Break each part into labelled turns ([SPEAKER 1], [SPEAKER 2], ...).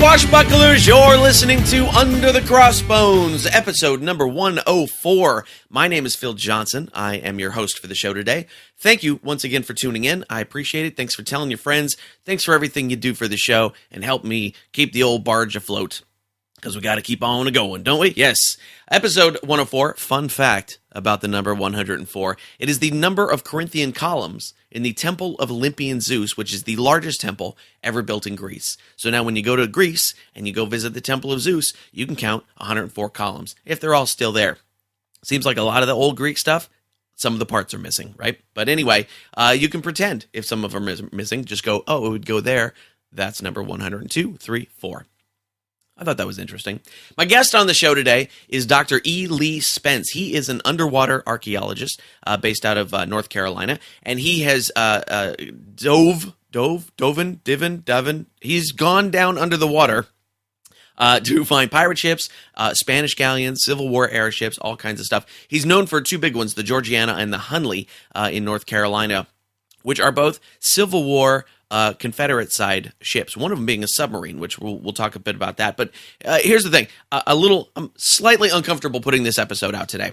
[SPEAKER 1] Swashbucklers, you're listening to Under the Crossbones, episode number 104. My name is Phil Johnson. I am your host for the show today. Thank you once again for tuning in. I appreciate it. Thanks for telling your friends. Thanks for everything you do for the show and help me keep the old barge afloat. Because we got to keep on going, don't we? Yes. Episode 104, fun fact about the number 104. It is the number of Corinthian columns in the Temple of Olympian Zeus, which is the largest temple ever built in Greece. So now when you go to Greece and you go visit the Temple of Zeus, you can count 104 columns, if they're all still there. Seems like a lot of the old Greek stuff, some of the parts are missing, right? But anyway, you can pretend if some of them are missing, just go, oh, it would go there. That's number 102, 3, 4. I thought that was interesting. My guest on the show today is Dr. E Lee Spence. He is an underwater archaeologist based out of North Carolina, and he has he's gone down under the water to find pirate ships, Spanish galleons, Civil War era ships, all kinds of stuff. He's known for two big ones, the Georgiana and the Hunley in North Carolina, which are both Civil War Confederate side ships, one of them being a submarine, which we'll talk a bit about that. But here's the thing, I'm slightly uncomfortable putting this episode out today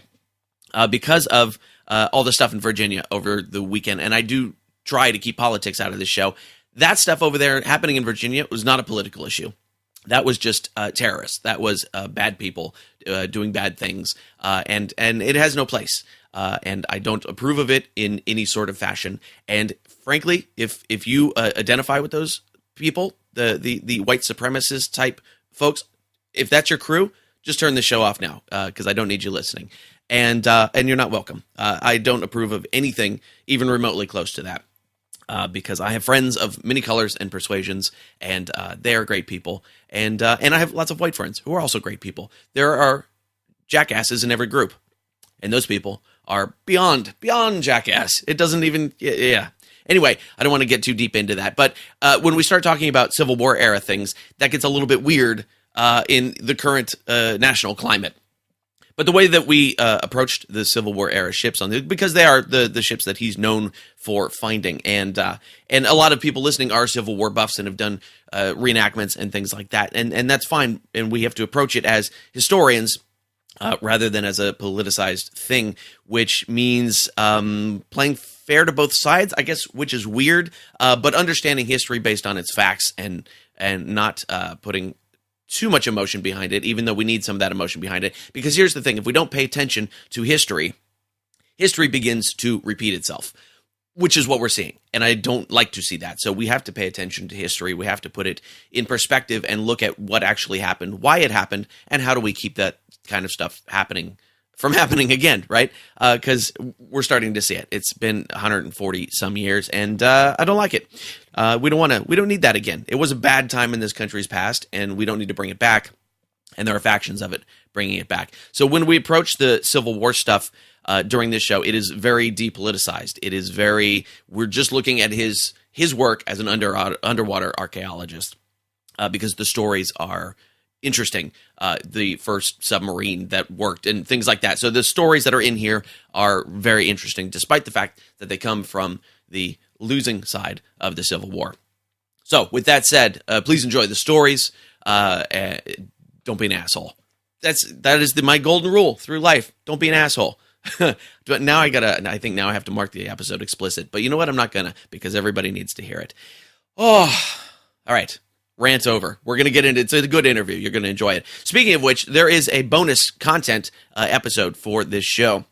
[SPEAKER 1] because of all the stuff in Virginia over the weekend, and I do try to keep politics out of this show. That stuff over there happening in Virginia was not a political issue. That was just terrorists. That was bad people doing bad things, and it has no place. And I don't approve of it in any sort of fashion. And frankly, if you identify with those people, the white supremacist type folks, if that's your crew, just turn the show off now because I don't need you listening. And you're not welcome. I don't approve of anything even remotely close to that because I have friends of many colors and persuasions, and they are great people. And I have lots of white friends who are also great people. There are jackasses in every group, and those people are beyond jackass. It doesn't even, yeah. Anyway, I don't want to get too deep into that. But when we start talking about Civil War era things, that gets a little bit weird in the current national climate. But the way that we approached the Civil War era ships because they are the ships that he's known for finding, and a lot of people listening are Civil War buffs and have done reenactments and things like that, and that's fine. And we have to approach it as historians rather than as a politicized thing, which means playing fair to both sides, I guess, which is weird, but understanding history based on its facts and not putting too much emotion behind it, even though we need some of that emotion behind it. Because here's the thing, if we don't pay attention to history, history begins to repeat itself, which is what we're seeing. And I don't like to see that. So we have to pay attention to history. We have to put it in perspective and look at what actually happened, why it happened, and how do we keep that kind of stuff from happening again, right? Because we're starting to see it. It's been 140 some years, and I don't like it. We don't need that again. It was a bad time in this country's past, and we don't need to bring it back. And there are factions of it bringing it back. So when we approach the Civil War stuff during this show, it is very depoliticized. It is we're just looking at his work as an underwater archaeologist because the stories are interesting, the first submarine that worked and things like that. So the stories that are in here are very interesting, despite the fact that they come from the losing side of the Civil War. So with that said, please enjoy the stories. Don't be an asshole. That is my golden rule through life. Don't be an asshole. But now I think now I have to mark the episode explicit. But you know what? I'm not gonna, because everybody needs to hear it. Oh, all right. Rant over. We're going to get into it. It's a good interview. You're going to enjoy it. Speaking of which, there is a bonus content episode for this show.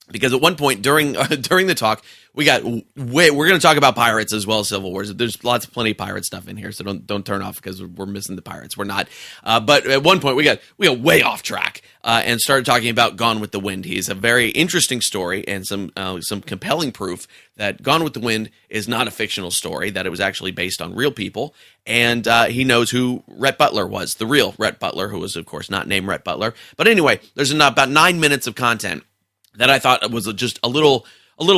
[SPEAKER 1] Because at one point during the talk, we're going to talk about pirates as well as Civil Wars. There's plenty of pirate stuff in here, so don't turn off because we're missing the pirates. We're not. But at one point we got way off track and started talking about Gone with the Wind. He's a very interesting story and some compelling proof that Gone with the Wind is not a fictional story, that it was actually based on real people. And he knows who Rhett Butler was, the real Rhett Butler, who was of course not named Rhett Butler. But anyway, there's about 9 minutes of content that I thought was just a little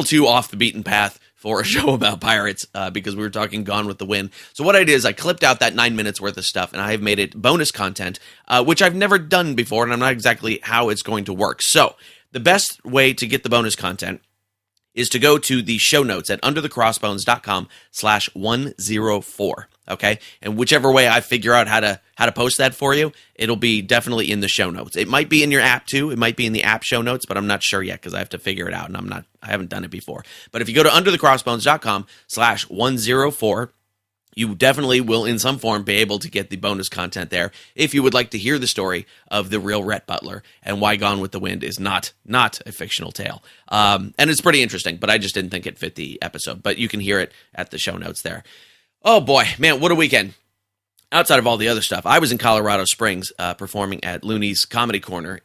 [SPEAKER 1] too off the beaten path for a show about pirates because we were talking Gone with the Wind. So what I did is I clipped out that 9 minutes worth of stuff, and I have made it bonus content, which I've never done before, and I'm not exactly how it's going to work. So the best way to get the bonus content is to go to the show notes at underthecrossbones.com/104. Okay, and whichever way I figure out how to post that for you, it'll be definitely in the show notes. It might be in your app too. It might be in the app show notes, but I'm not sure yet because I have to figure it out, and I haven't done it before. But if you go to underthecrossbones.com/104, you definitely will, in some form, be able to get the bonus content there if you would like to hear the story of the real Rhett Butler and why Gone with the Wind is not a fictional tale. And it's pretty interesting, but I just didn't think it fit the episode. But you can hear it at the show notes there. Oh boy, man, what a weekend. Outside of all the other stuff, I was in Colorado Springs performing at Looney's Comedy Corner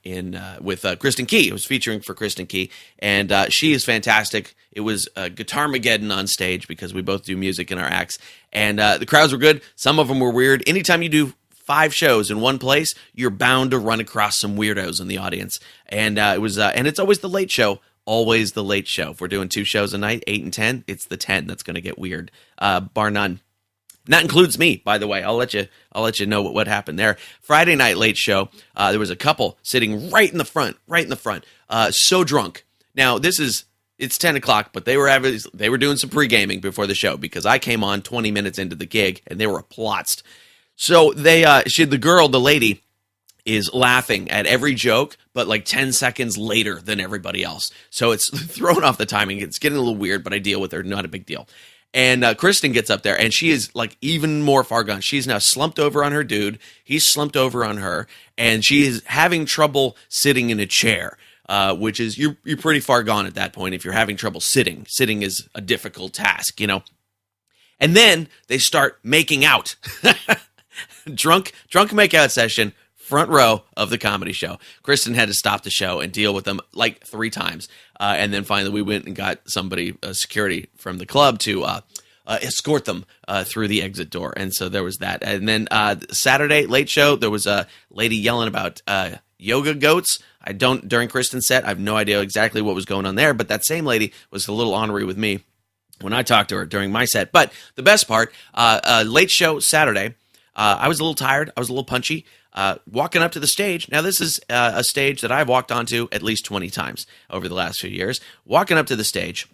[SPEAKER 1] with Kristen Key. It was featuring for Kristen Key, and she is fantastic. It was Guitarmageddon on stage because we both do music in our acts, and the crowds were good. Some of them were weird. Anytime you do 5 shows in one place, you're bound to run across some weirdos in the audience, and and it's always the late show. Always the late show. If we're doing 2 shows a night, 8 and 10, it's the 10 that's going to get weird, bar none. And that includes me, by the way. I'll let you know what happened there. Friday night late show, there was a couple sitting right in the front, so drunk. Now it's 10 o'clock, but they were doing some pre-gaming before the show because I came on 20 minutes into the gig and they were plotzed. So the lady is laughing at every joke, but like 10 seconds later than everybody else. So it's throwing off the timing. It's getting a little weird, but I deal with her. Not a big deal. And Kristen gets up there, and she is like even more far gone. She's now slumped over on her dude. He's slumped over on her, and she is having trouble sitting in a chair, which is you're pretty far gone at that point if you're having trouble sitting. Sitting is a difficult task, you know. And then they start making out, drunk makeout session. Front row of the comedy show. Kristen had to stop the show and deal with them like 3 times. And then finally we went and got somebody, security from the club to escort them through the exit door. And so there was that. And then Saturday, late show, there was a lady yelling about yoga goats. During Kristen's set, I have no idea exactly what was going on there, but that same lady was a little ornery with me when I talked to her during my set. But the best part, late show Saturday, I was a little tired. I was a little punchy. Walking up to the stage. Now, this is a stage that I've walked onto at least 20 times over the last few years. Walking up to the stage,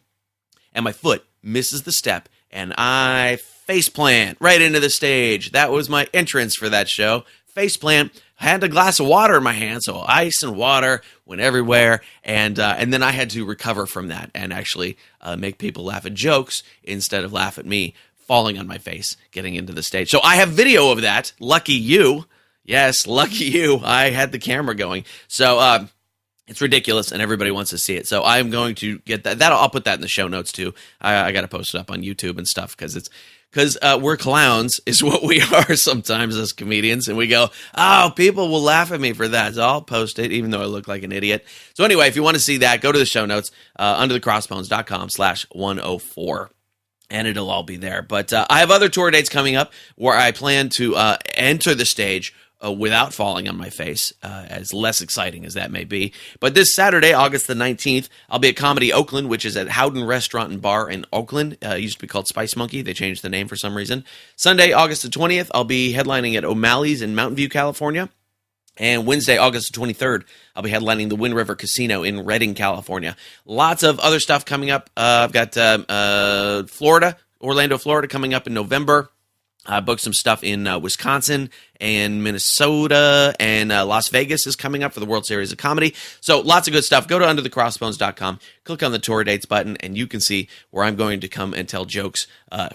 [SPEAKER 1] and my foot misses the step, and I faceplant right into the stage. That was my entrance for that show. Faceplant. Had a glass of water in my hand, so ice and water went everywhere, and then I had to recover from that and actually make people laugh at jokes instead of laugh at me falling on my face getting into the stage. So I have video of that. Lucky you. Yes, lucky you. I had the camera going. So it's ridiculous, and everybody wants to see it. So I'm going to get that. I'll put that in the show notes, too. I got to post it up on YouTube and stuff because we're clowns is what we are sometimes as comedians. And we go, oh, people will laugh at me for that. So I'll post it, even though I look like an idiot. So anyway, if you want to see that, go to the show notes, underthecrossbones.com/104. And it'll all be there. But I have other tour dates coming up where I plan to enter the stage without falling on my face, as less exciting as that may be. But this Saturday, August the 19th, I'll be at Comedy Oakland, which is at Howden Restaurant and Bar in Oakland. It used to be called Spice Monkey. They changed the name for some reason. Sunday, August the 20th, I'll be headlining at O'Malley's in Mountain View, California. And Wednesday, August the 23rd, I'll be headlining the Wind River Casino in Redding, California. Lots of other stuff coming up. I've got Orlando, Florida coming up in November. I booked some stuff in Wisconsin and Minnesota, and Las Vegas is coming up for the World Series of Comedy. So lots of good stuff. Go to underthecrossbones.com, click on the tour dates button, and you can see where I'm going to come and tell jokes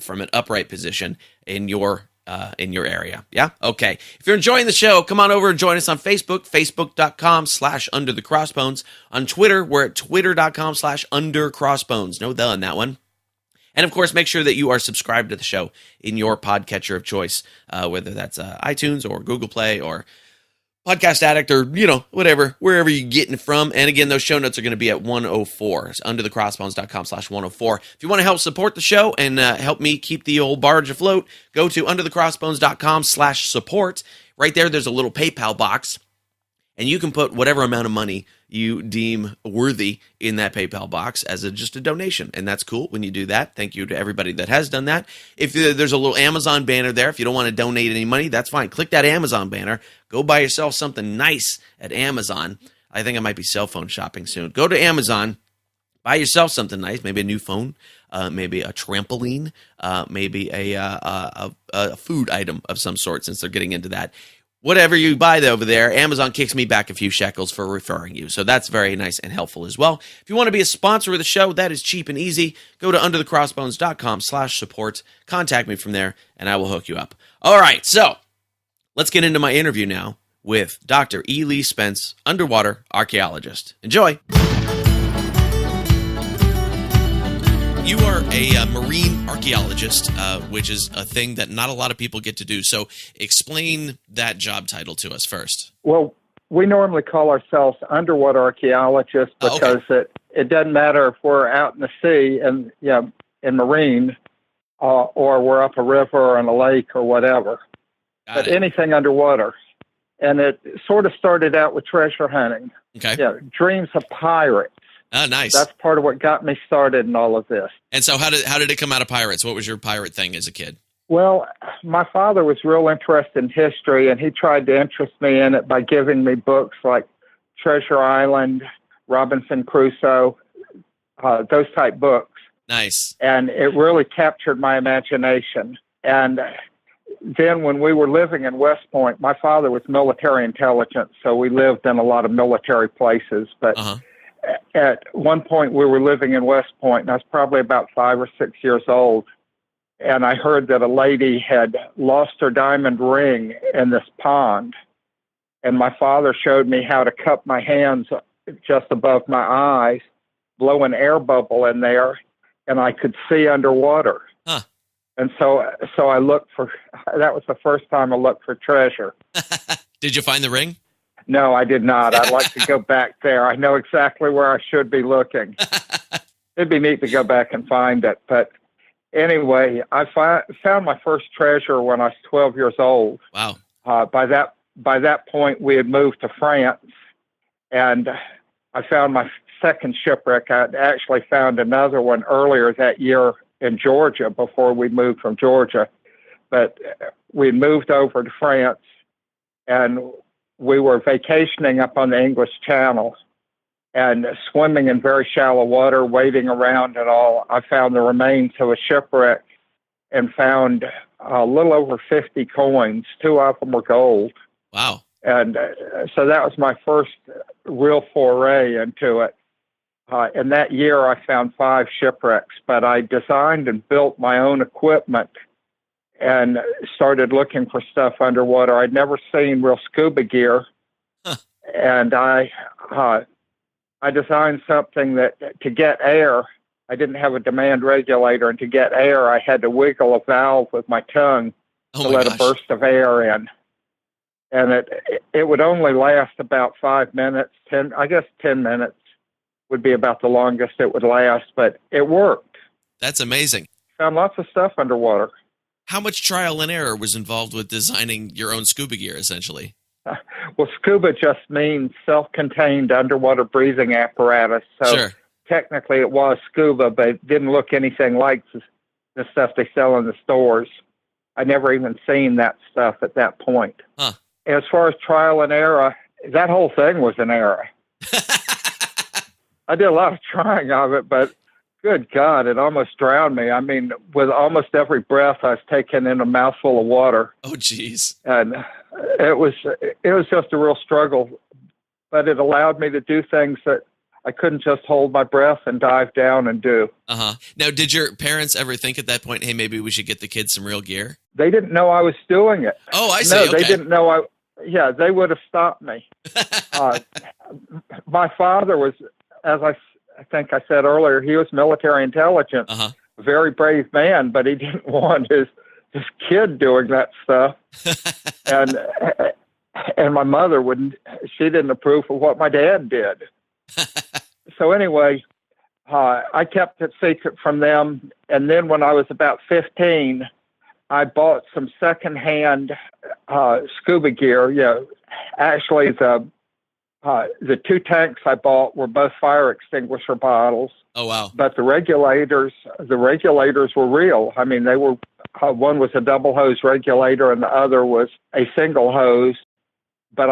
[SPEAKER 1] from an upright position in your area. Yeah? Okay. If you're enjoying the show, come on over and join us on Facebook, facebook.com/underthecrossbones. On Twitter, we're at twitter.com/undercrossbones. No the in that one. And, of course, make sure that you are subscribed to the show in your podcatcher of choice, whether that's iTunes or Google Play or Podcast Addict or, whatever, wherever you're getting it from. And, again, those show notes are going to be at 104. It's underthecrossbones.com/104. If you want to help support the show and help me keep the old barge afloat, go to underthecrossbones.com/support. Right there's a little PayPal box. And you can put whatever amount of money you deem worthy in that PayPal box as just a donation. And that's cool when you do that. Thank you to everybody that has done that. If there's a little Amazon banner there, if you don't want to donate any money, that's fine. Click that Amazon banner. Go buy yourself something nice at Amazon. I think I might be cell phone shopping soon. Go to Amazon. Buy yourself something nice, maybe a new phone, maybe a trampoline, maybe a food item of some sort, since they're getting into that. Whatever you buy over there, Amazon kicks me back a few shekels for referring you. So that's very nice and helpful as well. If you want to be a sponsor of the show, that is cheap and easy. Go to underthecrossbones.com/support. Contact me from there, and I will hook you up. All right, so let's get into my interview now with Dr. E Lee Spence, underwater archaeologist. Enjoy. You are a marine archaeologist, which is a thing that not a lot of people get to do. So explain that job title to us first.
[SPEAKER 2] Well, we normally call ourselves underwater archaeologists because it doesn't matter if we're out in the sea and in marine, or we're up a river or in a lake or whatever. But anything underwater. And it sort of started out with treasure hunting.
[SPEAKER 1] Okay.
[SPEAKER 2] Yeah, dreams of pirates.
[SPEAKER 1] Oh, nice.
[SPEAKER 2] That's part of what got me started in all of this.
[SPEAKER 1] And so how did it come out of pirates? What was your pirate thing as a kid?
[SPEAKER 2] Well, my father was real interested in history, and he tried to interest me in it by giving me books like Treasure Island, Robinson Crusoe, those type books.
[SPEAKER 1] Nice.
[SPEAKER 2] And it really captured my imagination. And then when we were living in West Point, my father was military intelligence, so we lived in a lot of military places. But at one point we were living in West Point, and I was probably about 5 or 6 years old, and I heard that a lady had lost her diamond ring in this pond. And my father showed me how to cup my hands just above my eyes, blow an air bubble in there, and I could see underwater.
[SPEAKER 1] Huh.
[SPEAKER 2] And so I looked that was the first time I looked for treasure.
[SPEAKER 1] Did you find the ring?
[SPEAKER 2] No, I did not. I'd like to go back there. I know exactly where I should be looking. It'd be neat to go back and find it. But anyway, I found my first treasure when I was 12 years old.
[SPEAKER 1] Wow.
[SPEAKER 2] By that point, we had moved to France, and I found my second shipwreck. I actually found another one earlier that year in Georgia before we moved from Georgia. But we moved over to France, and we were vacationing up on the English Channel and swimming in very shallow water, wading around and all. I found the remains of a shipwreck and found a little over 50 coins. 2 of them were gold.
[SPEAKER 1] Wow.
[SPEAKER 2] And so that was my first real foray into it. In that year, I found 5 shipwrecks, but I designed and built my own equipment and started looking for stuff underwater. I'd never seen real scuba gear.
[SPEAKER 1] Huh.
[SPEAKER 2] And I designed something that to get air, I didn't have a demand regulator, and to get air, I had to wiggle a valve with my tongue to let a burst of air in. And it would only last about 5 minutes, 10 minutes would be about the longest it would last, but it worked.
[SPEAKER 1] That's amazing.
[SPEAKER 2] Found lots of stuff underwater.
[SPEAKER 1] How much trial and error was involved with designing your own scuba gear, essentially?
[SPEAKER 2] Well, scuba just means self-contained underwater breathing apparatus. So
[SPEAKER 1] Sure.
[SPEAKER 2] Technically it was scuba, but it didn't look anything like the stuff they sell in the stores. I never even seen that stuff at that point.
[SPEAKER 1] Huh.
[SPEAKER 2] As far as trial and error, that whole thing was an error. I did a lot of trying of it, but good God, it almost drowned me. I mean, with almost every breath, I was taking in a mouthful of water.
[SPEAKER 1] Oh, geez.
[SPEAKER 2] And it was just a real struggle, but it allowed me to do things that I couldn't just hold my breath and dive down and do.
[SPEAKER 1] Uh-huh. Now, did your parents ever think at that point, hey, maybe we should get the kids some real gear?
[SPEAKER 2] They didn't know I was doing it.
[SPEAKER 1] Oh, I see.
[SPEAKER 2] No,
[SPEAKER 1] Okay.
[SPEAKER 2] they didn't know they would have stopped me. My father was, as I think I said earlier, he was military intelligence, a very brave man, but he didn't want his kid doing that stuff. and my mother she didn't approve of what my dad did. So anyway, I kept it secret from them. And then when I was about 15, I bought some secondhand scuba gear. Yeah, actually the 2 tanks I bought were both fire extinguisher bottles.
[SPEAKER 1] Oh, wow.
[SPEAKER 2] But the regulators were real. I mean, they were, one was a double hose regulator and the other was a single hose. But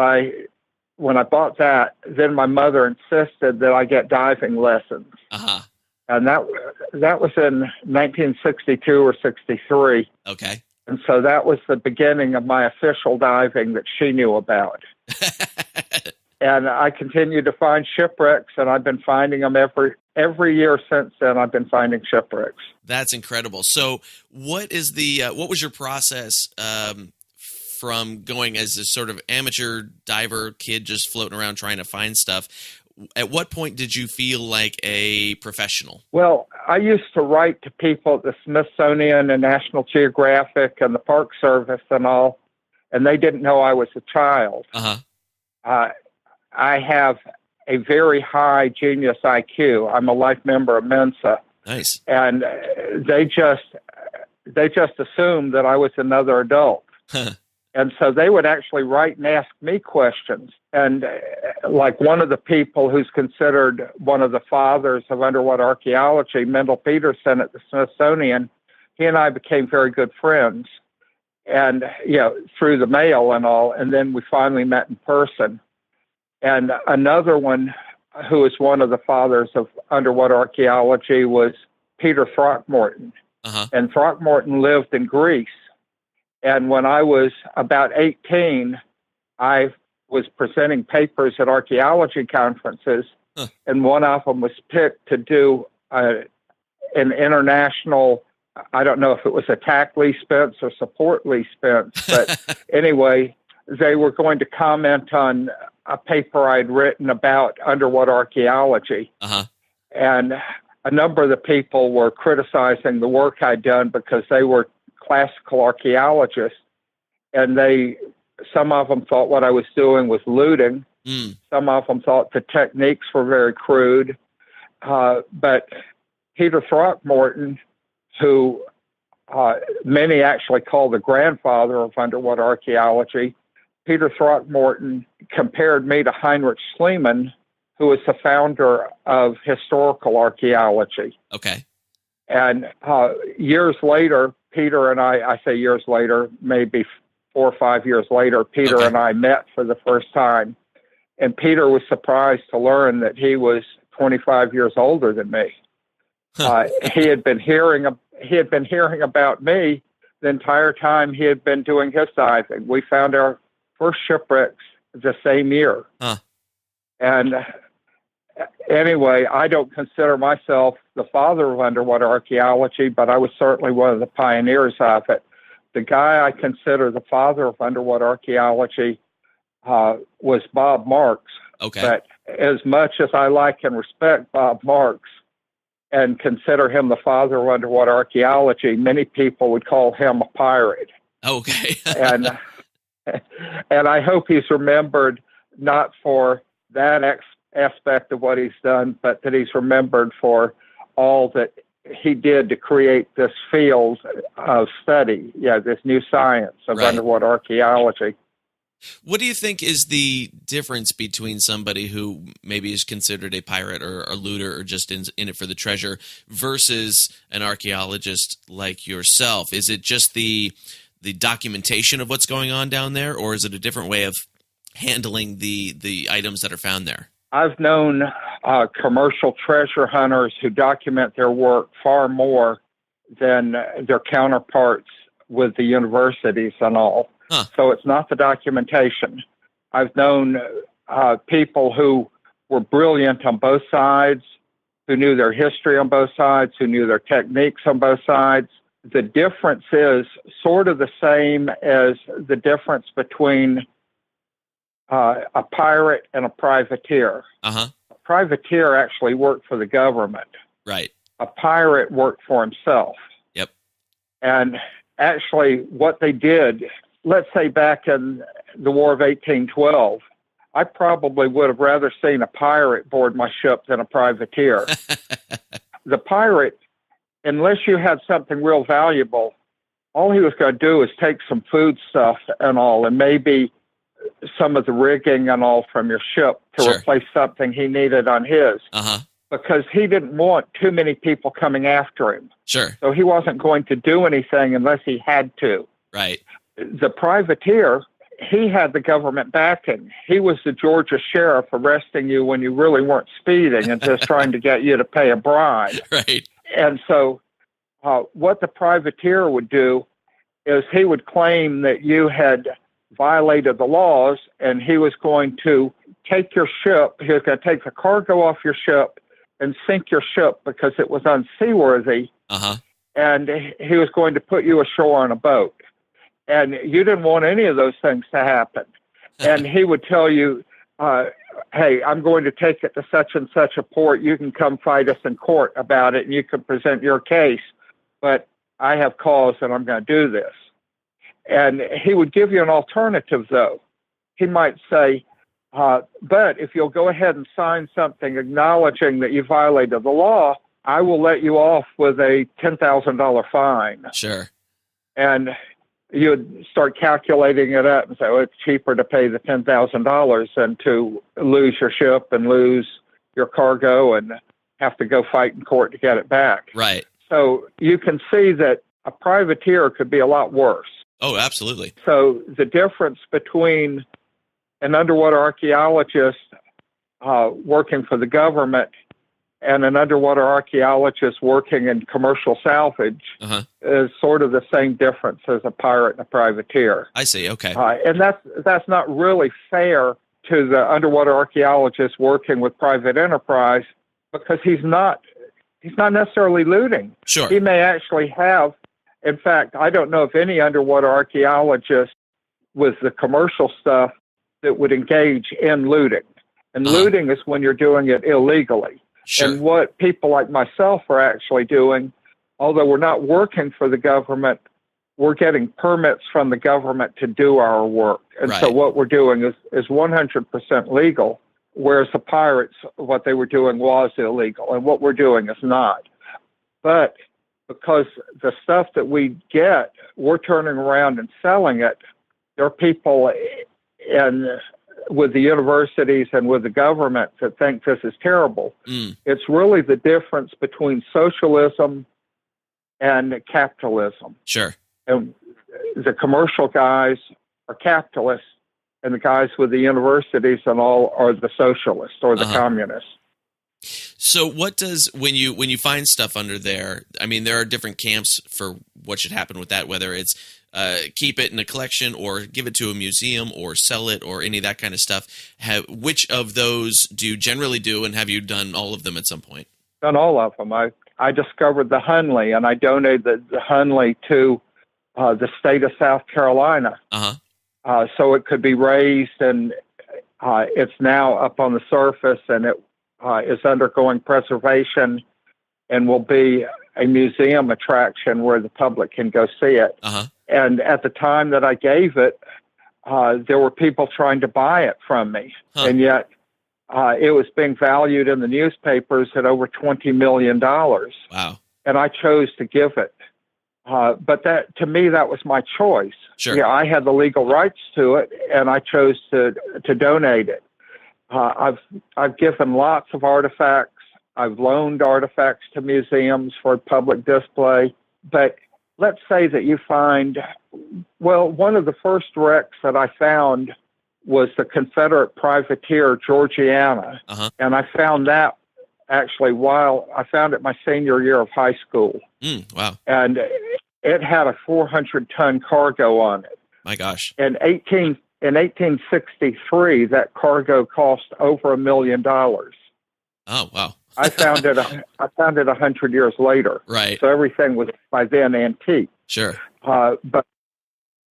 [SPEAKER 2] when I bought that, then my mother insisted that I get diving lessons. And that was in 1962 or 63.
[SPEAKER 1] Okay.
[SPEAKER 2] And so that was the beginning of my official diving that she knew about. And I continued to find shipwrecks, and I've been finding them every year since then. I've been finding shipwrecks.
[SPEAKER 1] That's incredible. So what was your process from going as a sort of amateur diver kid just floating around trying to find stuff? At what point did you feel like a professional?
[SPEAKER 2] Well, I used to write to people at the Smithsonian and National Geographic and the Park Service and all, and they didn't know I was a child. I have a very high genius IQ. I'm a life member of Mensa.
[SPEAKER 1] Nice.
[SPEAKER 2] And they just assumed that I was another adult. And so they would actually write and ask me questions. And like one of the people who's considered one of the fathers of underwater archaeology, Mendel Peterson at the Smithsonian, he and I became very good friends. And, through the mail and all. And then we finally met in person. And another one who is one of the fathers of underwater archaeology was Peter Throckmorton. And Throckmorton lived in Greece. And when I was about 18, I was presenting papers at archaeology conferences, and one of them was picked to do an international, I don't know if it was attack Lee Spence or support Lee Spence, but anyway, they were going to comment on a paper I'd written about underwater archaeology. And a number of the people were criticizing the work I'd done because they were classical archaeologists, and some of them thought what I was doing was looting. Some of them thought the techniques were very crude. But Peter Throckmorton, who many actually call the grandfather of underwater archaeology, Peter Throckmorton compared me to Heinrich Schliemann, who was the founder of historical archaeology.
[SPEAKER 1] Okay.
[SPEAKER 2] And years later, Peter and I say years later, maybe 4 or 5 years later, Peter and I met for the first time. And Peter was surprised to learn that he was 25 years older than me. He had been hearing about me the entire time he had been doing his diving. We found our first shipwrecks the same year. And anyway, I don't consider myself the father of underwater archaeology, but I was certainly one of the pioneers of it. The guy I consider the father of underwater archaeology was Bob Marks.
[SPEAKER 1] Okay.
[SPEAKER 2] But as much as I like and respect Bob Marks and consider him the father of underwater archaeology, many people would call him a pirate.
[SPEAKER 1] Okay.
[SPEAKER 2] and I hope he's remembered not for that aspect of what he's done, but that he's remembered for all that he did to create this field of study, this new science of underwater archaeology.
[SPEAKER 1] What do you think is the difference between somebody who maybe is considered a pirate or a looter or just in it for the treasure versus an archaeologist like yourself? Is it just the documentation of what's going on down there, or is it a different way of handling the items that are found there?
[SPEAKER 2] I've known commercial treasure hunters who document their work far more than their counterparts with the universities and all. So it's not the documentation. I've known people who were brilliant on both sides, who knew their history on both sides, who knew their techniques on both sides. The difference is sort of the same as the difference between a pirate and a privateer. A privateer actually worked for the government.
[SPEAKER 1] Right.
[SPEAKER 2] A pirate worked for himself.
[SPEAKER 1] Yep.
[SPEAKER 2] And actually what they did, let's say back in the War of 1812, I probably would have rather seen a pirate board my ship than a privateer. The pirate, unless you had something real valuable, all he was going to do is take some food stuff and all, and maybe some of the rigging and all from your ship to replace something he needed on his. Because he didn't want too many people coming after him.
[SPEAKER 1] Sure.
[SPEAKER 2] So he wasn't going to do anything unless he had to.
[SPEAKER 1] Right.
[SPEAKER 2] The privateer, he had the government backing. He was the Georgia sheriff arresting you when you really weren't speeding and just trying to get you to pay a bribe.
[SPEAKER 1] Right.
[SPEAKER 2] And so what the privateer would do is he would claim that you had violated the laws, and he was going to take your ship. He was going to take the cargo off your ship and sink your ship because it was unseaworthy. And he was going to put you ashore on a boat. And you didn't want any of those things to happen. And he would tell you, hey, I'm going to take it to such and such a port. You can come fight us in court about it, and you can present your case. But I have cause, and I'm going to do this. And he would give you an alternative, though. He might say, but if you'll go ahead and sign something acknowledging that you violated the law, I will let you off with a $10,000 fine.
[SPEAKER 1] Sure.
[SPEAKER 2] And you would start calculating it up and say, well, it's cheaper to pay the $10,000 than to lose your ship and lose your cargo and have to go fight in court to get it back.
[SPEAKER 1] Right.
[SPEAKER 2] So you can see that a privateer could be a lot worse.
[SPEAKER 1] Oh, absolutely.
[SPEAKER 2] So the difference between an underwater archaeologist working for the government and an underwater archaeologist working in commercial salvage is sort of the same difference as a pirate and a privateer.
[SPEAKER 1] I see. Okay.
[SPEAKER 2] And that's not really fair to the underwater archaeologist working with private enterprise, because he's not necessarily looting.
[SPEAKER 1] Sure.
[SPEAKER 2] He may actually have. In fact, I don't know of any underwater archaeologist with the commercial stuff that would engage in looting. And looting is when you're doing it illegally.
[SPEAKER 1] Sure.
[SPEAKER 2] And what people like myself are actually doing, although we're not working for the government, we're getting permits from the government to do our work. And so what we're doing is 100% legal, whereas the pirates, what they were doing was illegal, and what we're doing is not. But because the stuff that we get, we're turning around and selling it, there are people with the universities and with the government that think this is terrible. It's really the difference between socialism and capitalism.
[SPEAKER 1] Sure.
[SPEAKER 2] And the commercial guys are capitalists, and the guys with the universities and all are the socialists or the communists.
[SPEAKER 1] So what does, when you find stuff under there, I mean, there are different camps for what should happen with that, whether it's keep it in a collection or give it to a museum or sell it or any of that kind of stuff. Which of those do you generally do, and have you done all of them at some point?
[SPEAKER 2] Done all of them. I discovered the Hunley, and I donated the Hunley to the state of South Carolina. So it could be raised, and it's now up on the surface, and it is undergoing preservation and will be a museum attraction where the public can go see it. And at the time that I gave it, there were people trying to buy it from me. And yet it was being valued in the newspapers at over $20 million.
[SPEAKER 1] Wow.
[SPEAKER 2] And I chose to give it. But that, to me, that was my choice.
[SPEAKER 1] Sure.
[SPEAKER 2] Yeah, I had the legal rights to it, and I chose to donate it. I've given lots of artifacts. I've loaned artifacts to museums for public display. But let's say that you find, well, one of the first wrecks that I found was the Confederate privateer Georgiana. And I found that actually while I found it my senior year of high school.
[SPEAKER 1] Wow.
[SPEAKER 2] And it had a 400-ton cargo on it.
[SPEAKER 1] My gosh.
[SPEAKER 2] In 1863, that cargo cost over $1 million.
[SPEAKER 1] Oh, wow.
[SPEAKER 2] I found it 100 years later.
[SPEAKER 1] Right.
[SPEAKER 2] So everything was by then antique.
[SPEAKER 1] Sure.
[SPEAKER 2] But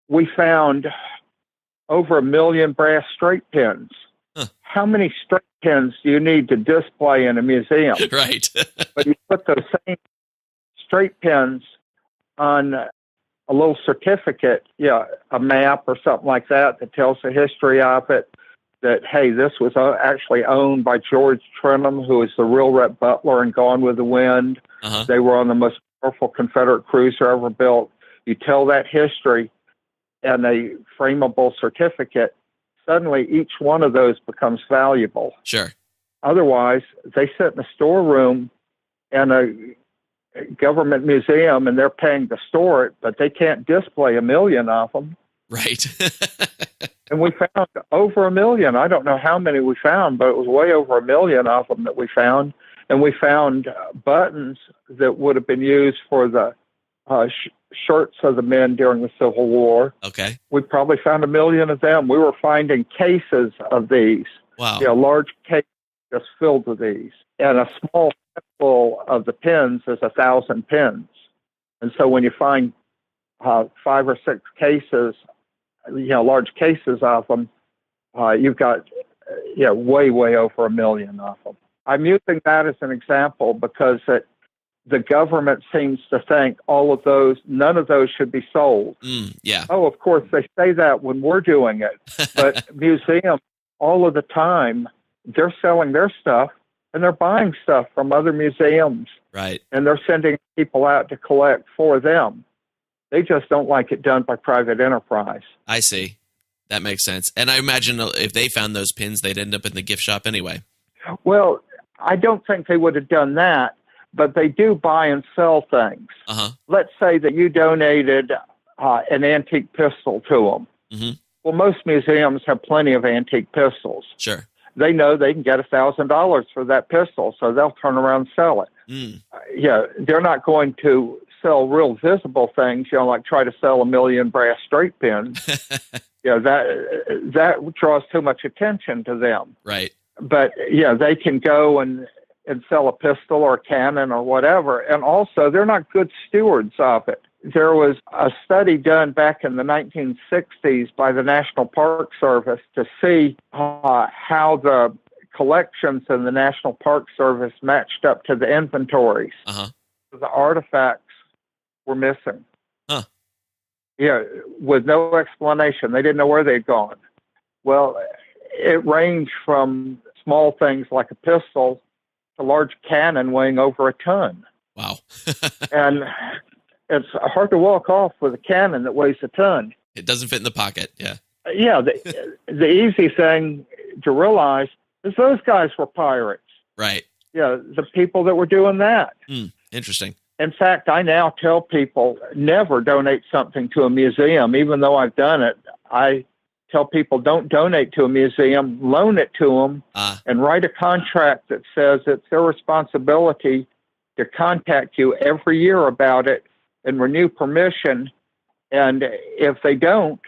[SPEAKER 2] we found over 1 million brass straight pins. How many straight pins do you need to display in a museum?
[SPEAKER 1] Right.
[SPEAKER 2] But you put those same straight pins on a little certificate, a map or something like that tells the history of it, that, hey, this was actually owned by George Trenholm, who is the real Rhett Butler in Gone with the Wind. They were on the most powerful Confederate cruiser ever built. You tell that history and a frameable certificate, suddenly each one of those becomes valuable.
[SPEAKER 1] Sure.
[SPEAKER 2] Otherwise, they sit in a storeroom in a government museum, and they're paying to store it, but they can't display 1 million of them.
[SPEAKER 1] Right.
[SPEAKER 2] And we found over 1 million. I don't know how many we found, but it was way over 1 million of them that we found. And we found buttons that would have been used for the shirts of the men during the Civil War.
[SPEAKER 1] Okay.
[SPEAKER 2] We probably found 1 million of them. We were finding cases of these.
[SPEAKER 1] Wow.
[SPEAKER 2] Large cases just filled with these. And a small handful of the pins is 1,000 pins. And so when you find 5 or 6 cases, large cases of them, you've got, way, way over 1 million of them. I'm using that as an example because the government seems to think none of those should be sold.
[SPEAKER 1] Yeah.
[SPEAKER 2] Oh, of course, they say that when we're doing it. But museums, all of the time, they're selling their stuff and they're buying stuff from other museums.
[SPEAKER 1] Right.
[SPEAKER 2] And they're sending people out to collect for them. They just don't like it done by private enterprise.
[SPEAKER 1] I see. That makes sense. And I imagine if they found those pins, they'd end up in the gift shop anyway.
[SPEAKER 2] Well, I don't think they would have done that, but they do buy and sell things.
[SPEAKER 1] Uh-huh.
[SPEAKER 2] Let's say that you donated an antique pistol to them.
[SPEAKER 1] Mm-hmm.
[SPEAKER 2] Well, most museums have plenty of antique pistols.
[SPEAKER 1] Sure.
[SPEAKER 2] They know they can get $1,000 for that pistol, so they'll turn around and sell it. They're not going to sell real visible things, like try to sell 1 million brass straight pins. That draws too much attention to them.
[SPEAKER 1] Right.
[SPEAKER 2] But they can go and sell a pistol or a cannon or whatever. And also, they're not good stewards of it. There was a study done back in the 1960s by the National Park Service to see how the collections in the National Park Service matched up to the inventories.
[SPEAKER 1] Uh-huh.
[SPEAKER 2] The artifacts were missing.
[SPEAKER 1] Huh.
[SPEAKER 2] With no explanation. They didn't know where they'd gone. Well, it ranged from small things like a pistol to large cannon weighing over a ton.
[SPEAKER 1] Wow.
[SPEAKER 2] And it's hard to walk off with a cannon that weighs a ton.
[SPEAKER 1] It doesn't fit in the pocket. Yeah.
[SPEAKER 2] Yeah. The easy thing to realize is those guys were pirates.
[SPEAKER 1] Right.
[SPEAKER 2] The people that were doing that.
[SPEAKER 1] Interesting.
[SPEAKER 2] In fact, I now tell people never donate something to a museum, even though I've done it. I tell people don't donate to a museum, loan it to them, and write a contract that says it's their responsibility to contact you every year about it and renew permission. And if they don't,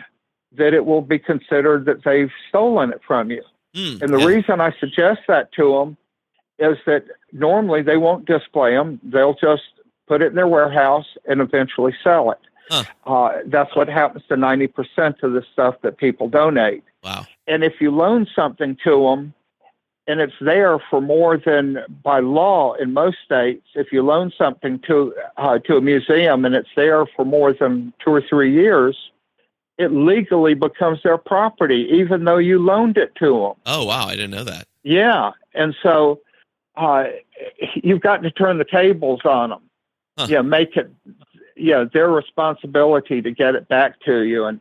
[SPEAKER 2] that it will be considered that they've stolen it from you. And the reason I suggest that to them is that normally they won't display them. They'll just put it in their warehouse and eventually sell it. That's what happens to 90% of the stuff that people donate.
[SPEAKER 1] Wow.
[SPEAKER 2] And if you loan something to them and it's there for more than, by law in most states, if you loan something to a museum and it's there for more than 2 or 3 years, it legally becomes their property, even though you loaned it to them.
[SPEAKER 1] Oh, wow. I didn't know that.
[SPEAKER 2] Yeah. And so you've got to turn the tables on them. Make it, their responsibility to get it back to you and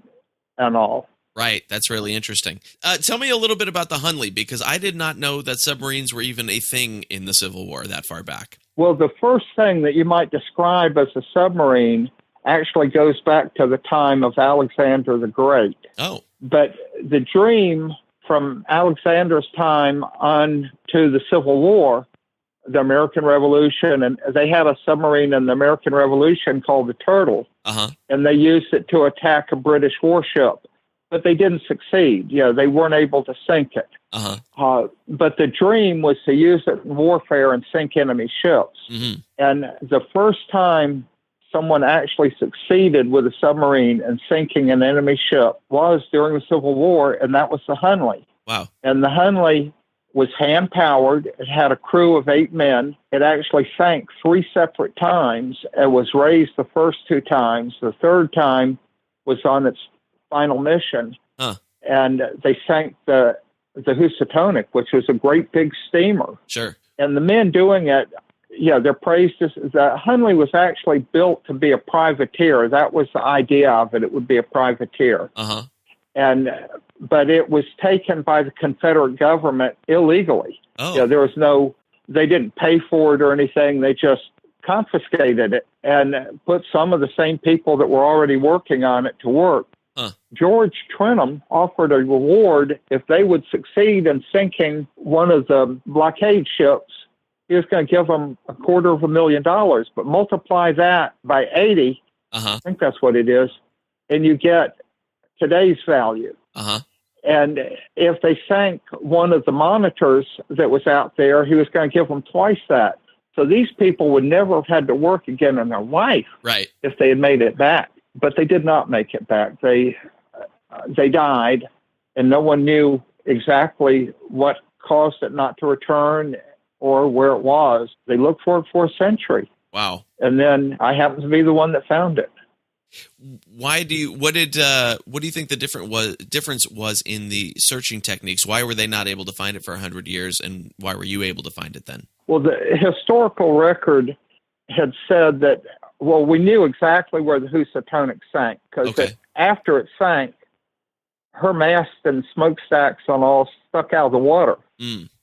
[SPEAKER 2] all.
[SPEAKER 1] Right. That's really interesting. Tell me a little bit about the Hunley, because I did not know that submarines were even a thing in the Civil War that far back.
[SPEAKER 2] Well, the first thing that you might describe as a submarine actually goes back to the time of Alexander the Great.
[SPEAKER 1] Oh.
[SPEAKER 2] But the dream from Alexander's time on to the Civil War, the American Revolution, and they had a submarine in the American Revolution called the Turtle, and they used it to attack a British warship, but they didn't succeed. They weren't able to sink it. But the dream was to use it in warfare and sink enemy ships. And the first time someone actually succeeded with a submarine in sinking an enemy ship was during the Civil War, and that was the Hunley.
[SPEAKER 1] Wow. And
[SPEAKER 2] the Hunley was hand-powered. It had a crew of 8 men. It actually sank 3 separate times. It was raised the first 2 times. The third time was on its final mission. And they sank the Housatonic, which was a great big steamer.
[SPEAKER 1] Sure.
[SPEAKER 2] And the men doing it, they're praised as the Hunley was actually built to be a privateer. That was the idea of it. It would be a privateer. But it was taken by the Confederate government illegally. They didn't pay for it or anything. They just confiscated it and put some of the same people that were already working on it to work. George Trenholm offered a reward if they would succeed in sinking one of the blockade ships. He was going to give them $250,000, but multiply that by 80. I think that's what it is, and you get today's value. And if they sank one of the monitors that was out there, he was going to give them twice that. So these people would never have had to work again in their life,
[SPEAKER 1] right,
[SPEAKER 2] if they had made it back. But they did not make it back. They died, and no one knew exactly what caused it not to return or where it was. They looked for it for a century.
[SPEAKER 1] Wow.
[SPEAKER 2] And then I happened to be the one that found it.
[SPEAKER 1] What do you think the difference was in the searching techniques? Why were they not able to find it for 100 years, and why were you able to find it then?
[SPEAKER 2] Well, the historical record had said that, well, we knew exactly where the Housatonic sank, because after it sank, her mast and smokestacks and all stuck out of the water.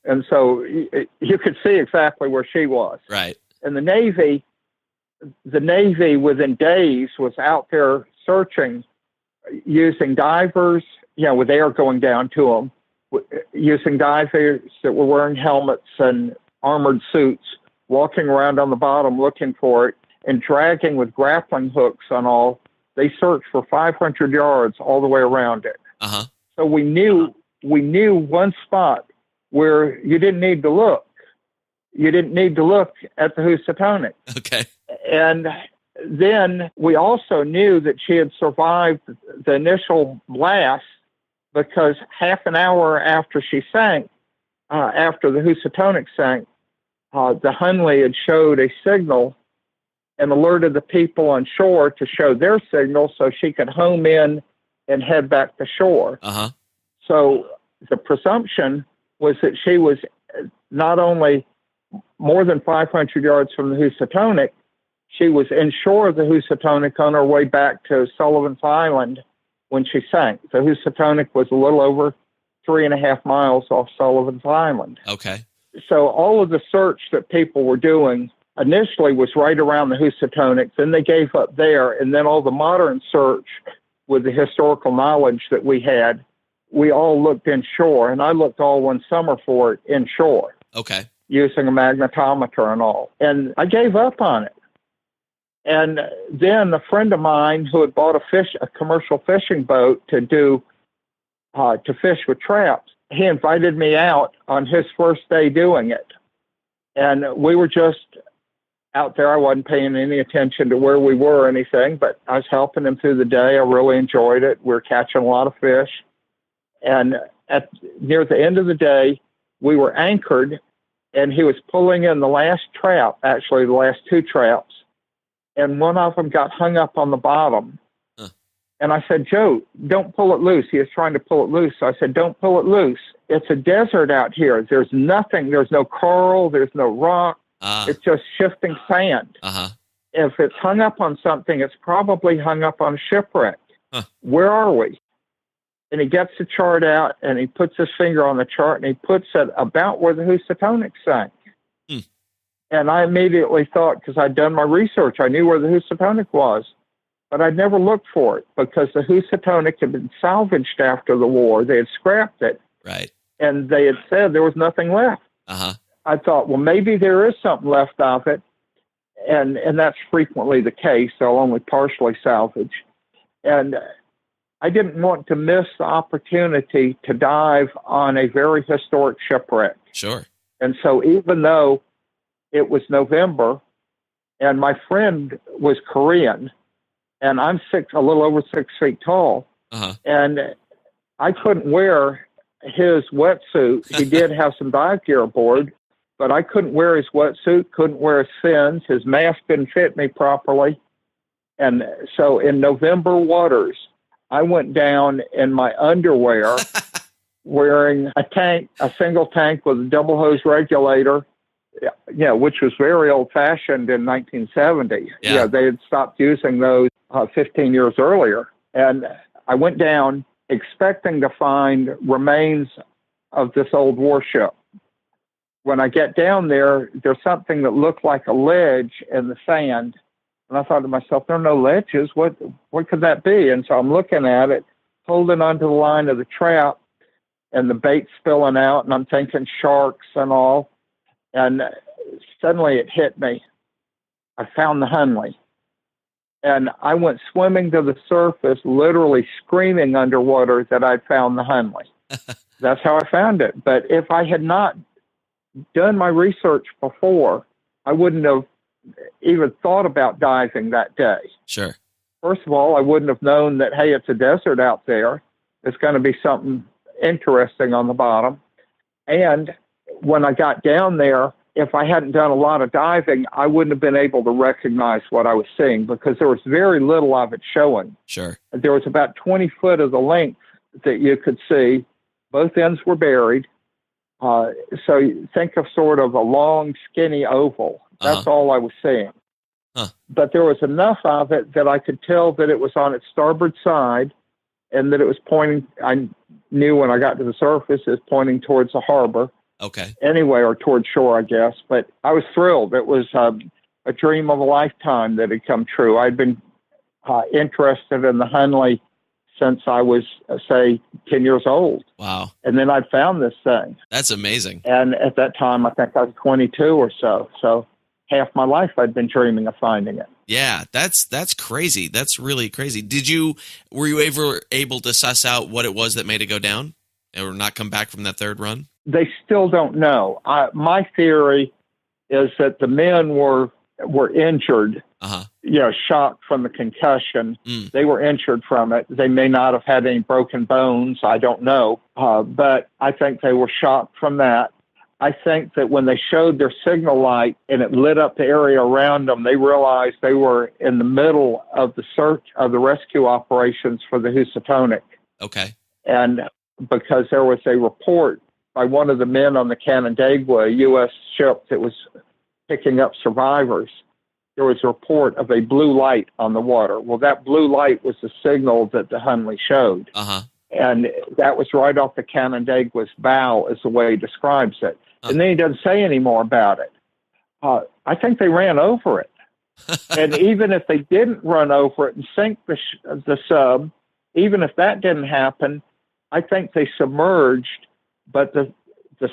[SPEAKER 2] And so you could see exactly where she was.
[SPEAKER 1] Right.
[SPEAKER 2] And the Navy within days was out there searching, using divers, with air going down to them, using divers that were wearing helmets and armored suits, walking around on the bottom looking for it, and dragging with grappling hooks and all. They searched for 500 yards all the way around it. So we knew one spot where you didn't need to look. You didn't need to look at the Housatonic.
[SPEAKER 1] Okay.
[SPEAKER 2] And then we also knew that she had survived the initial blast, because half an hour after she sank, after the Housatonic sank, the Hunley had showed a signal and alerted the people on shore to show their signal so she could home in and head back to shore. So the presumption was that she was not only more than 500 yards from the Housatonic, she was inshore of the Housatonic on her way back to Sullivan's Island when she sank. The Housatonic was a little over 3.5 miles off Sullivan's Island.
[SPEAKER 1] Okay.
[SPEAKER 2] So all of the search that people were doing initially was right around the Housatonic. Then they gave up there, and then all the modern search with the historical knowledge that we had, we all looked inshore, and I looked all one summer for it inshore.
[SPEAKER 1] Okay.
[SPEAKER 2] Using a magnetometer and all. And I gave up on it. And then a friend of mine who had bought a commercial fishing boat to fish with traps, he invited me out on his first day doing it. And we were just out there. I wasn't paying any attention to where we were or anything, but I was helping him through the day. I really enjoyed it. We were catching a lot of fish. And near the end of the day, we were anchored, and he was pulling in the last trap, actually the last two traps, and one of them got hung up on the bottom. And I said, Joe, don't pull it loose. He was trying to pull it loose. So I said, don't pull it loose. It's a desert out here. There's nothing. There's no coral. There's no rock. It's just shifting sand. If it's hung up on something, it's probably hung up on a shipwreck. Where are we? And he gets the chart out, and he puts his finger on the chart, and he puts it about where the Housatonic sank. And I immediately thought, because I'd done my research, I knew where the Housatonic was, but I'd never looked for it because the Housatonic had been salvaged after the war. They had scrapped it.
[SPEAKER 1] Right.
[SPEAKER 2] And they had said there was nothing left. I thought, well, maybe there is something left of it. And that's frequently the case. They'll only partially salvage. And I didn't want to miss the opportunity to dive on a very historic shipwreck.
[SPEAKER 1] Sure.
[SPEAKER 2] And so even though it was November and my friend was Korean and I'm a little over 6 feet tall, and I couldn't wear his wetsuit. He did have some dive gear aboard, but I couldn't wear his wetsuit, couldn't wear his fins. His mask didn't fit me properly. And so in November waters, I went down in my underwear wearing a single tank with a double hose regulator, which was very old fashioned in 1970.
[SPEAKER 1] Yeah.
[SPEAKER 2] They had stopped using those 15 years earlier. And I went down expecting to find remains of this old warship. When I get down there, there's something that looked like a ledge in the sand. And I thought to myself, there are no ledges. What could that be? And so I'm looking at it, holding onto the line of the trap, and the bait spilling out, and I'm thinking sharks and all. And suddenly it hit me. I found the Hunley. And I went swimming to the surface, literally screaming underwater that I'd found the Hunley. That's how I found it. But if I had not done my research before, I wouldn't have even thought about diving that day.
[SPEAKER 1] Sure.
[SPEAKER 2] First of all, I wouldn't have known that, hey, it's a desert out there. It's going to be something interesting on the bottom. And when I got down there, if I hadn't done a lot of diving, I wouldn't have been able to recognize what I was seeing because there was very little of it showing.
[SPEAKER 1] Sure.
[SPEAKER 2] There was about 20 foot of the length that you could see. Both ends were buried. So think of sort of a long, skinny oval. That's all I was seeing. But there was enough of it that I could tell that it was on its starboard side and that it was pointing, I knew when I got to the surface, it was pointing towards the harbor.
[SPEAKER 1] Okay.
[SPEAKER 2] Anyway, or towards shore, I guess. But I was thrilled. It was a dream of a lifetime that had come true. I'd been interested in the Hunley since I was, say, 10 years old.
[SPEAKER 1] Wow.
[SPEAKER 2] And then I'd found this thing.
[SPEAKER 1] That's amazing.
[SPEAKER 2] And at that time, I think I was 22 or so. So half my life I'd been dreaming of finding it.
[SPEAKER 1] Yeah, that's crazy. That's really crazy. Were you ever able to suss out what it was that made it go down or not come back from that third run?
[SPEAKER 2] They still don't know. My theory is that the men were injured, shocked from the concussion. They were injured from it. They may not have had any broken bones. I don't know. But I think they were shocked from that. I think that when they showed their signal light and it lit up the area around them, they realized they were in the middle of the search of the rescue operations for the Housatonic.
[SPEAKER 1] Okay.
[SPEAKER 2] And because there was a report by one of the men on the Canandaigua, a U.S. ship that was picking up survivors, there was a report of a blue light on the water. Well, that blue light was the signal that the Hunley showed. And that was right off the Canandaigua's bow, is the way he describes it. And then he doesn't say any more about it. I think they ran over it. And even if they didn't run over it and sink the sub, even if that didn't happen, I think they submerged, but the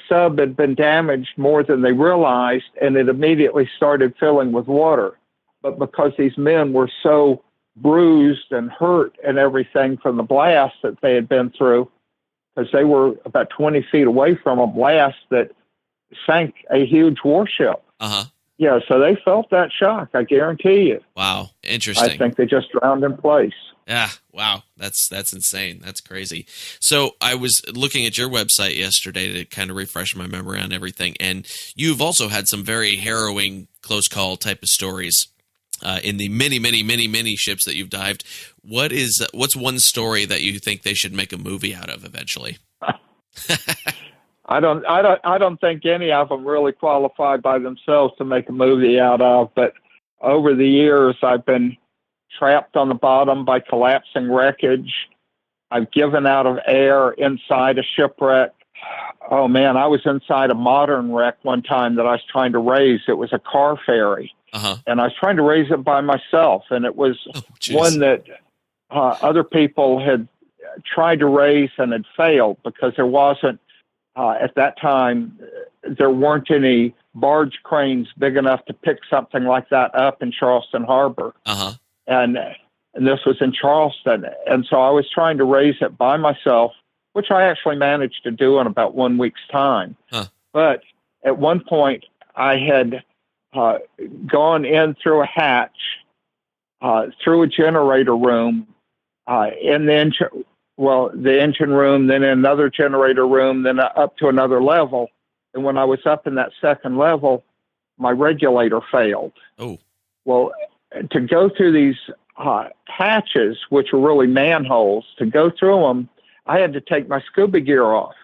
[SPEAKER 2] sub had been damaged more than they realized, and it immediately started filling with water. But because these men were so bruised and hurt and everything from the blast that they had been through, because they were about 20 feet away from a blast that sank a huge warship. Yeah, so they felt that shock, I guarantee you.
[SPEAKER 1] Wow, interesting.
[SPEAKER 2] I think they just drowned in place.
[SPEAKER 1] Yeah, wow, that's insane. That's crazy. So I was looking at your website yesterday to kind of refresh my memory on everything, and you've also had some very harrowing close call type of stories in the many ships that you've dived. What's one story that you think they should make a movie out of eventually? I
[SPEAKER 2] don't think any of them really qualify by themselves to make a movie out of, but over the years I've been trapped on the bottom by collapsing wreckage. I've given out of air inside a shipwreck. Oh man, I was inside a modern wreck one time that I was trying to raise. It was a car ferry. And I was trying to raise it by myself, and it was one that other people had tried to raise and had failed because there wasn't, at that time, there weren't any barge cranes big enough to pick something like that up in Charleston Harbor. And this was in Charleston. And so I was trying to raise it by myself, which I actually managed to do in about 1 week's time. But at one point, I had gone in through a hatch, through a generator room, in the engine room, then in another generator room, then up to another level. And when I was up in that second level, my regulator failed. Well, to go through these hatches, which were really manholes, to go through them, I had to take my scuba gear off.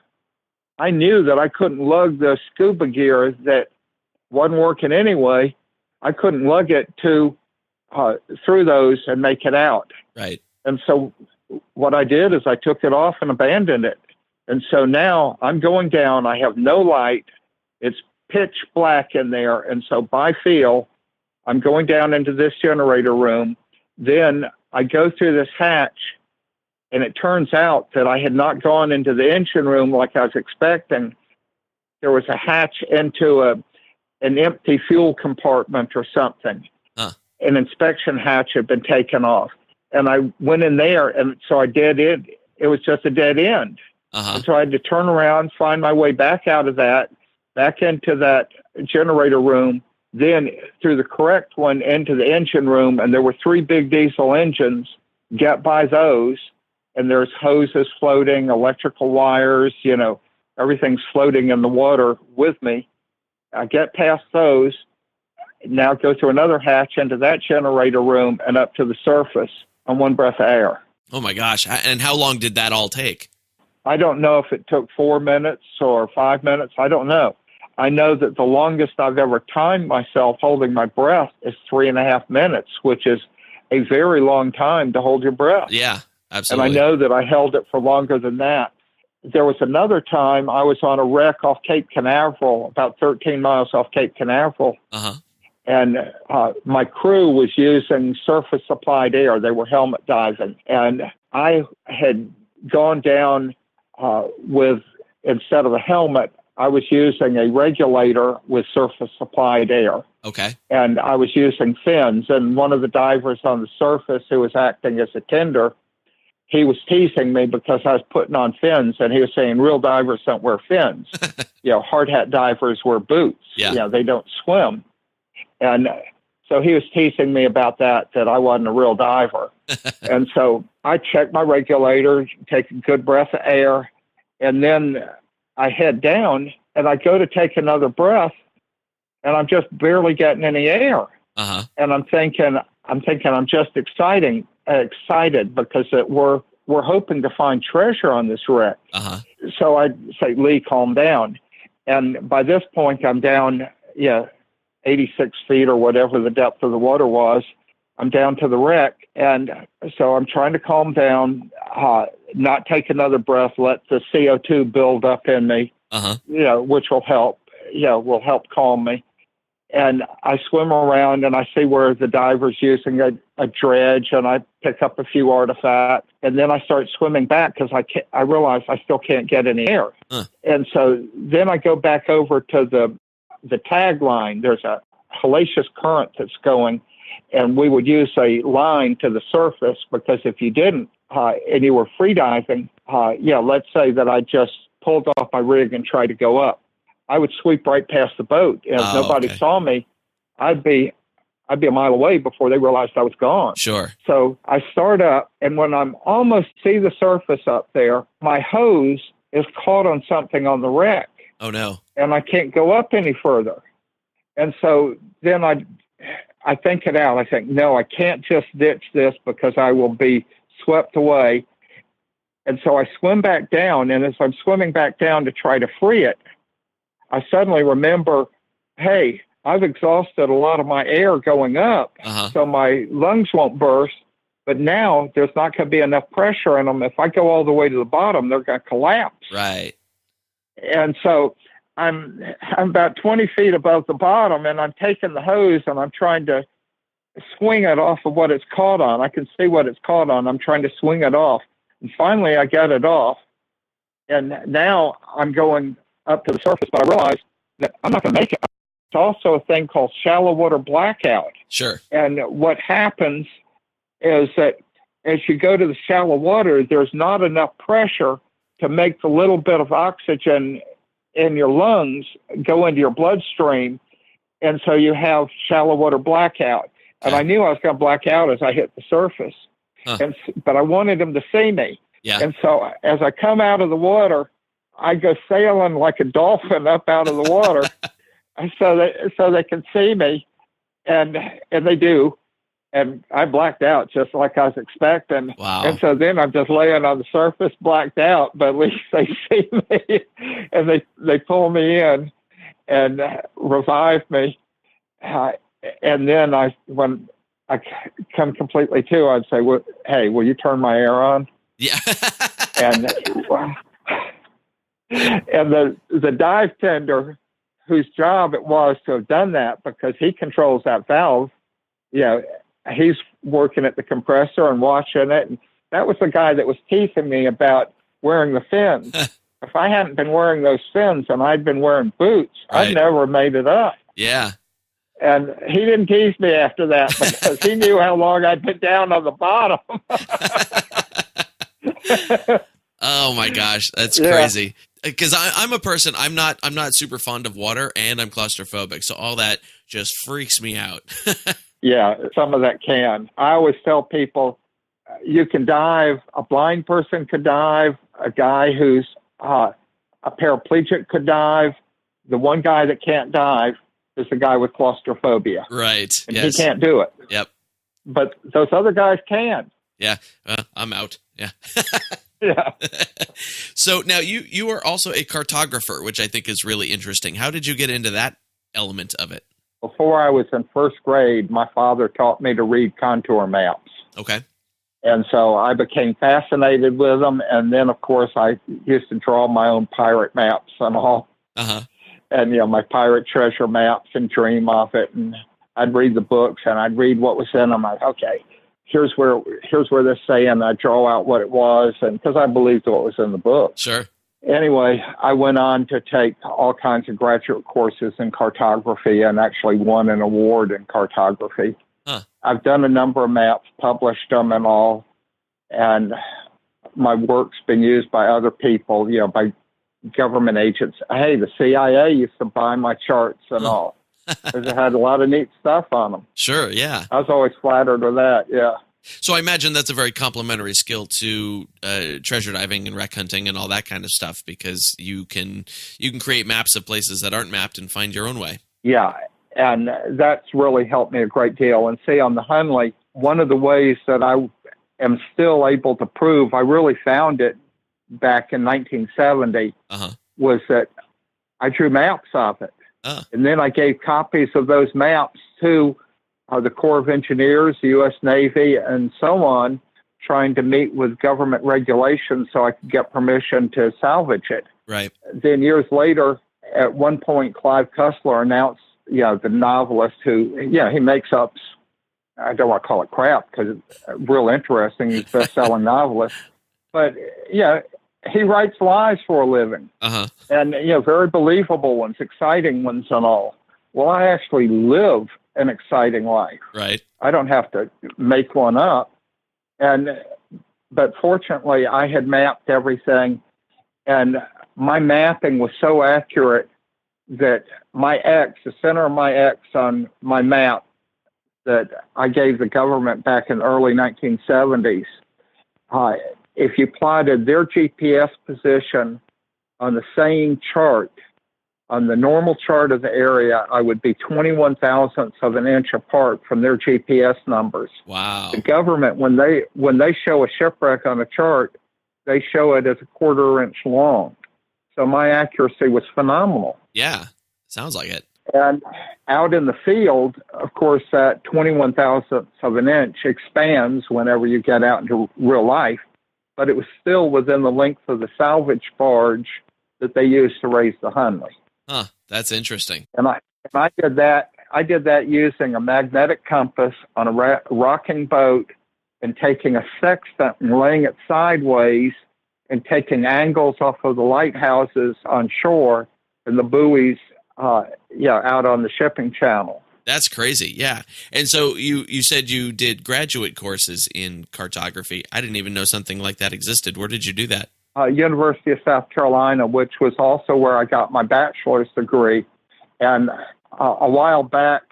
[SPEAKER 2] I knew that I couldn't lug the scuba gear that wasn't working anyway. I couldn't lug it through those and make it out.
[SPEAKER 1] Right.
[SPEAKER 2] And so what I did is I took it off and abandoned it. And so now I'm going down. I have no light. It's pitch black in there. And so by feel, I'm going down into this generator room. Then I go through this hatch, and it turns out that I had not gone into the engine room like I was expecting. There was a hatch into an empty fuel compartment or something.
[SPEAKER 1] Huh.
[SPEAKER 2] An inspection hatch had been taken off. And I went in there, and so I did it. It was just a dead end. And so I had to turn around, find my way back out of that, back into that generator room, then through the correct one into the engine room. And there were 3 big diesel engines. Get by those, and there's hoses floating, electrical wires, everything's floating in the water with me. I get past those, now go through another hatch into that generator room and up to the surface on one breath of air.
[SPEAKER 1] Oh my gosh. And how long did that all take?
[SPEAKER 2] I don't know if it took 4 minutes or 5 minutes. I don't know. I know that the longest I've ever timed myself holding my breath is 3.5 minutes, which is a very long time to hold your breath.
[SPEAKER 1] Yeah, absolutely.
[SPEAKER 2] And I know that I held it for longer than that. There was another time I was on a wreck off Cape Canaveral, about 13 miles off Cape Canaveral. And my crew was using surface supplied air. They were helmet diving. And I had gone down with, instead of a helmet, I was using a regulator with surface supplied air.
[SPEAKER 1] Okay.
[SPEAKER 2] And I was using fins. And one of the divers on the surface who was acting as a tender, he was teasing me because I was putting on fins. And he was saying, real divers don't wear fins. Hard hat divers wear boots.
[SPEAKER 1] Yeah.
[SPEAKER 2] They don't swim. And so he was teasing me about that I wasn't a real diver. And so I check my regulator, take a good breath of air, and then I head down and I go to take another breath, and I'm just barely getting any air. And I'm thinking I'm just excited because we're hoping to find treasure on this wreck. So I say, Lee, calm down. And by this point, I'm down, 86 feet or whatever the depth of the water was. I'm down to the wreck. And so I'm trying to calm down, not take another breath, let the CO2 build up in me, which will help, will help calm me. And I swim around and I see where the diver's using a dredge, and I pick up a few artifacts. And then I start swimming back because I realize I still can't get any air. And so then I go back over to the tag line. There's a hellacious current that's going, and we would use a line to the surface because if you didn't, and you were free diving, let's say that I just pulled off my rig and tried to go up, I would sweep right past the boat. And if nobody saw me, I'd be a mile away before they realized I was gone.
[SPEAKER 1] Sure.
[SPEAKER 2] So I start up, and when I'm almost see the surface up there, my hose is caught on something on the wreck.
[SPEAKER 1] Oh no.
[SPEAKER 2] And I can't go up any further. And so then I think it out. I think, no, I can't just ditch this because I will be swept away. And so I swim back down. And as I'm swimming back down to try to free it, I suddenly remember, hey, I've exhausted a lot of my air going up, so my lungs won't burst. But now there's not going to be enough pressure in them. If I go all the way to the bottom, they're going to collapse.
[SPEAKER 1] Right.
[SPEAKER 2] And so I'm about 20 feet above the bottom, and I'm taking the hose and I'm trying to swing it off of what it's caught on. I can see what it's caught on. I'm trying to swing it off. And finally I got it off. And now I'm going up to the surface, but I realize that I'm not going to make it. It's also a thing called shallow water blackout.
[SPEAKER 1] Sure.
[SPEAKER 2] And what happens is that as you go to the shallow water, there's not enough pressure to make the little bit of oxygen in your lungs go into your bloodstream. And so you have shallow water blackout. And I knew I was going to black out as I hit the surface. But I wanted them to see me.
[SPEAKER 1] Yeah.
[SPEAKER 2] And so as I come out of the water, I go sailing like a dolphin up out of the water, so they can see me, and they do, and I blacked out just like I was expecting.
[SPEAKER 1] Wow.
[SPEAKER 2] And so then I'm just laying on the surface, blacked out, but at least they see me, and they pull me in and revive me, and then when I come completely to, I'd say, well, "Hey, will you turn my air on?"
[SPEAKER 1] Yeah.
[SPEAKER 2] And the dive tender whose job it was to have done that, because he controls that valve, he's working at the compressor and watching it. And that was the guy that was teasing me about wearing the fins. If I hadn't been wearing those fins and I'd been wearing boots,
[SPEAKER 1] right.
[SPEAKER 2] I'd never made it up.
[SPEAKER 1] Yeah.
[SPEAKER 2] And he didn't tease me after that because he knew how long I'd been down on the bottom.
[SPEAKER 1] Oh my gosh, that's crazy. Because I'm a person, I'm not super fond of water, and I'm claustrophobic, so all that just freaks me out.
[SPEAKER 2] Yeah, some of that can. I always tell people, you can dive. A blind person could dive. A guy who's a paraplegic could dive. The one guy that can't dive is the guy with claustrophobia.
[SPEAKER 1] Right.
[SPEAKER 2] And he can't do it.
[SPEAKER 1] Yep.
[SPEAKER 2] But those other guys can.
[SPEAKER 1] Yeah. I'm out. Yeah.
[SPEAKER 2] Yeah.
[SPEAKER 1] So now you are also a cartographer, which I think is really interesting. How did you get into that element of it?
[SPEAKER 2] Before I was in first grade, my father taught me to read contour maps.
[SPEAKER 1] Okay.
[SPEAKER 2] And so I became fascinated with them. And then, of course, I used to draw my own pirate maps and all.
[SPEAKER 1] Uh-huh.
[SPEAKER 2] And, my pirate treasure maps and dream of it. And I'd read the books and I'd read what was in them. I'd, okay, here's where they're saying. I draw out what it was. And because I believed what was in the book.
[SPEAKER 1] Sure.
[SPEAKER 2] Anyway, I went on to take all kinds of graduate courses in cartography and actually won an award in cartography.
[SPEAKER 1] Huh.
[SPEAKER 2] I've done a number of maps, published them and all. And my work's been used by other people, by government agents. Hey, the CIA used to buy my charts and all. Because it had a lot of neat stuff on them.
[SPEAKER 1] Sure, yeah.
[SPEAKER 2] I was always flattered with that, yeah.
[SPEAKER 1] So I imagine that's a very complementary skill to treasure diving and wreck hunting and all that kind of stuff, because you can create maps of places that aren't mapped and find your own way.
[SPEAKER 2] Yeah, and that's really helped me a great deal. And see, on the Hunley, one of the ways that I am still able to prove I really found it back in 1970 was that I drew maps of it. And then I gave copies of those maps to the Corps of Engineers, the U.S. Navy, and so on, trying to meet with government regulations so I could get permission to salvage it.
[SPEAKER 1] Right. Then
[SPEAKER 2] years later, at one point, Clive Cussler announced, the novelist who, he makes up, I don't want to call it crap because it's real interesting. He's a best-selling novelist. But, he writes lies for a living. And, very believable ones, exciting ones and all. Well, I actually live an exciting life.
[SPEAKER 1] Right.
[SPEAKER 2] I don't have to make one up. But fortunately, I had mapped everything, and my mapping was so accurate that my X, the center of my X on my map that I gave the government back in the early 1970s, if you plotted their GPS position on the same chart, on the normal chart of the area, I would be 21 thousandths of an inch apart from their GPS numbers.
[SPEAKER 1] Wow.
[SPEAKER 2] The government, when they show a shipwreck on a chart, they show it as a quarter inch long. So my accuracy was phenomenal.
[SPEAKER 1] Yeah, sounds like it.
[SPEAKER 2] And out in the field, of course, that 21 thousandths of an inch expands whenever you get out into real life, but it was still within the length of the salvage barge that they used to raise the Hunley.
[SPEAKER 1] Huh, that's interesting.
[SPEAKER 2] And I did that. I did that using a magnetic compass on a rocking boat and taking a sextant and laying it sideways and taking angles off of the lighthouses on shore and the buoys, out on the shipping channel.
[SPEAKER 1] That's crazy, yeah. And so you said you did graduate courses in cartography. I didn't even know something like that existed. Where did you do that?
[SPEAKER 2] University of South Carolina, which was also where I got my bachelor's degree. And a while back,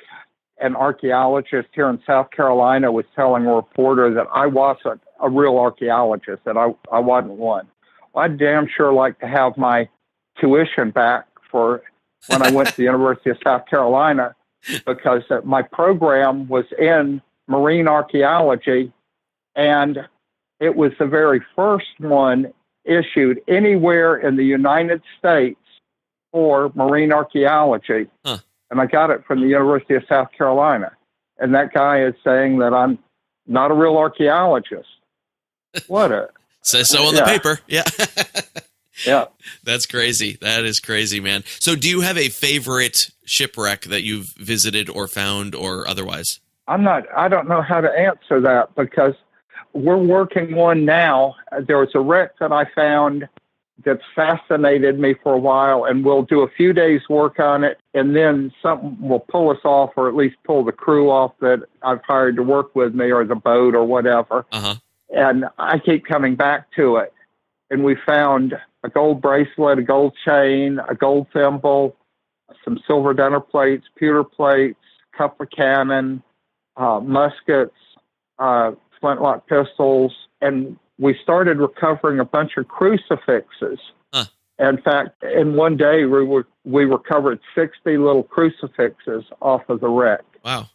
[SPEAKER 2] an archaeologist here in South Carolina was telling a reporter that I wasn't a real archaeologist, that I wasn't one. Well, I'd damn sure like to have my tuition back for when I went to the University of South Carolina, because my program was in marine archaeology, and it was the very first one issued anywhere in the United States for marine archaeology.
[SPEAKER 1] Huh.
[SPEAKER 2] And I got it from the University of South Carolina. And that guy is saying that I'm not a real archaeologist. What a...
[SPEAKER 1] Says so on the paper, yeah.
[SPEAKER 2] Yeah.
[SPEAKER 1] That's crazy. That is crazy, man. So do you have a favorite shipwreck that you've visited or found or otherwise?
[SPEAKER 2] I don't know how to answer that because we're working one now. There was a wreck that I found that fascinated me for a while, and we'll do a few days work on it, and then something will pull us off, or at least pull the crew off that I've hired to work with me, or the boat or whatever.
[SPEAKER 1] Uh-huh.
[SPEAKER 2] And I keep coming back to it. And we found a gold bracelet, a gold chain, a gold thimble, some silver dinner plates, pewter plates, couple of cannon, muskets, flintlock pistols, and we started recovering a bunch of crucifixes.
[SPEAKER 1] Huh.
[SPEAKER 2] In fact, in one day, we recovered 60 little crucifixes off of the wreck.
[SPEAKER 1] Wow.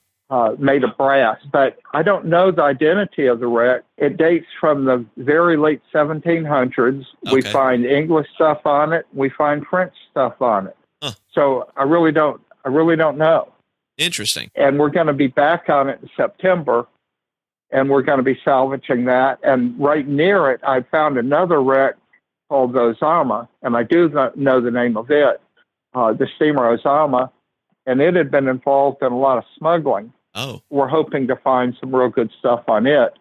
[SPEAKER 2] Made of brass. But I don't know the identity of the wreck. It dates from the very late 1700s.
[SPEAKER 1] Okay.
[SPEAKER 2] We find English stuff on it. We find French stuff on it.
[SPEAKER 1] Huh.
[SPEAKER 2] So I really don't know.
[SPEAKER 1] Interesting.
[SPEAKER 2] And we're going to be back on it in September, and we're going to be salvaging that. And right near it, I found another wreck called the Ozama, and I do not know the name of it, the steamer Ozama, and it had been involved in a lot of smuggling.
[SPEAKER 1] Oh.
[SPEAKER 2] We're hoping to find some real good stuff on it,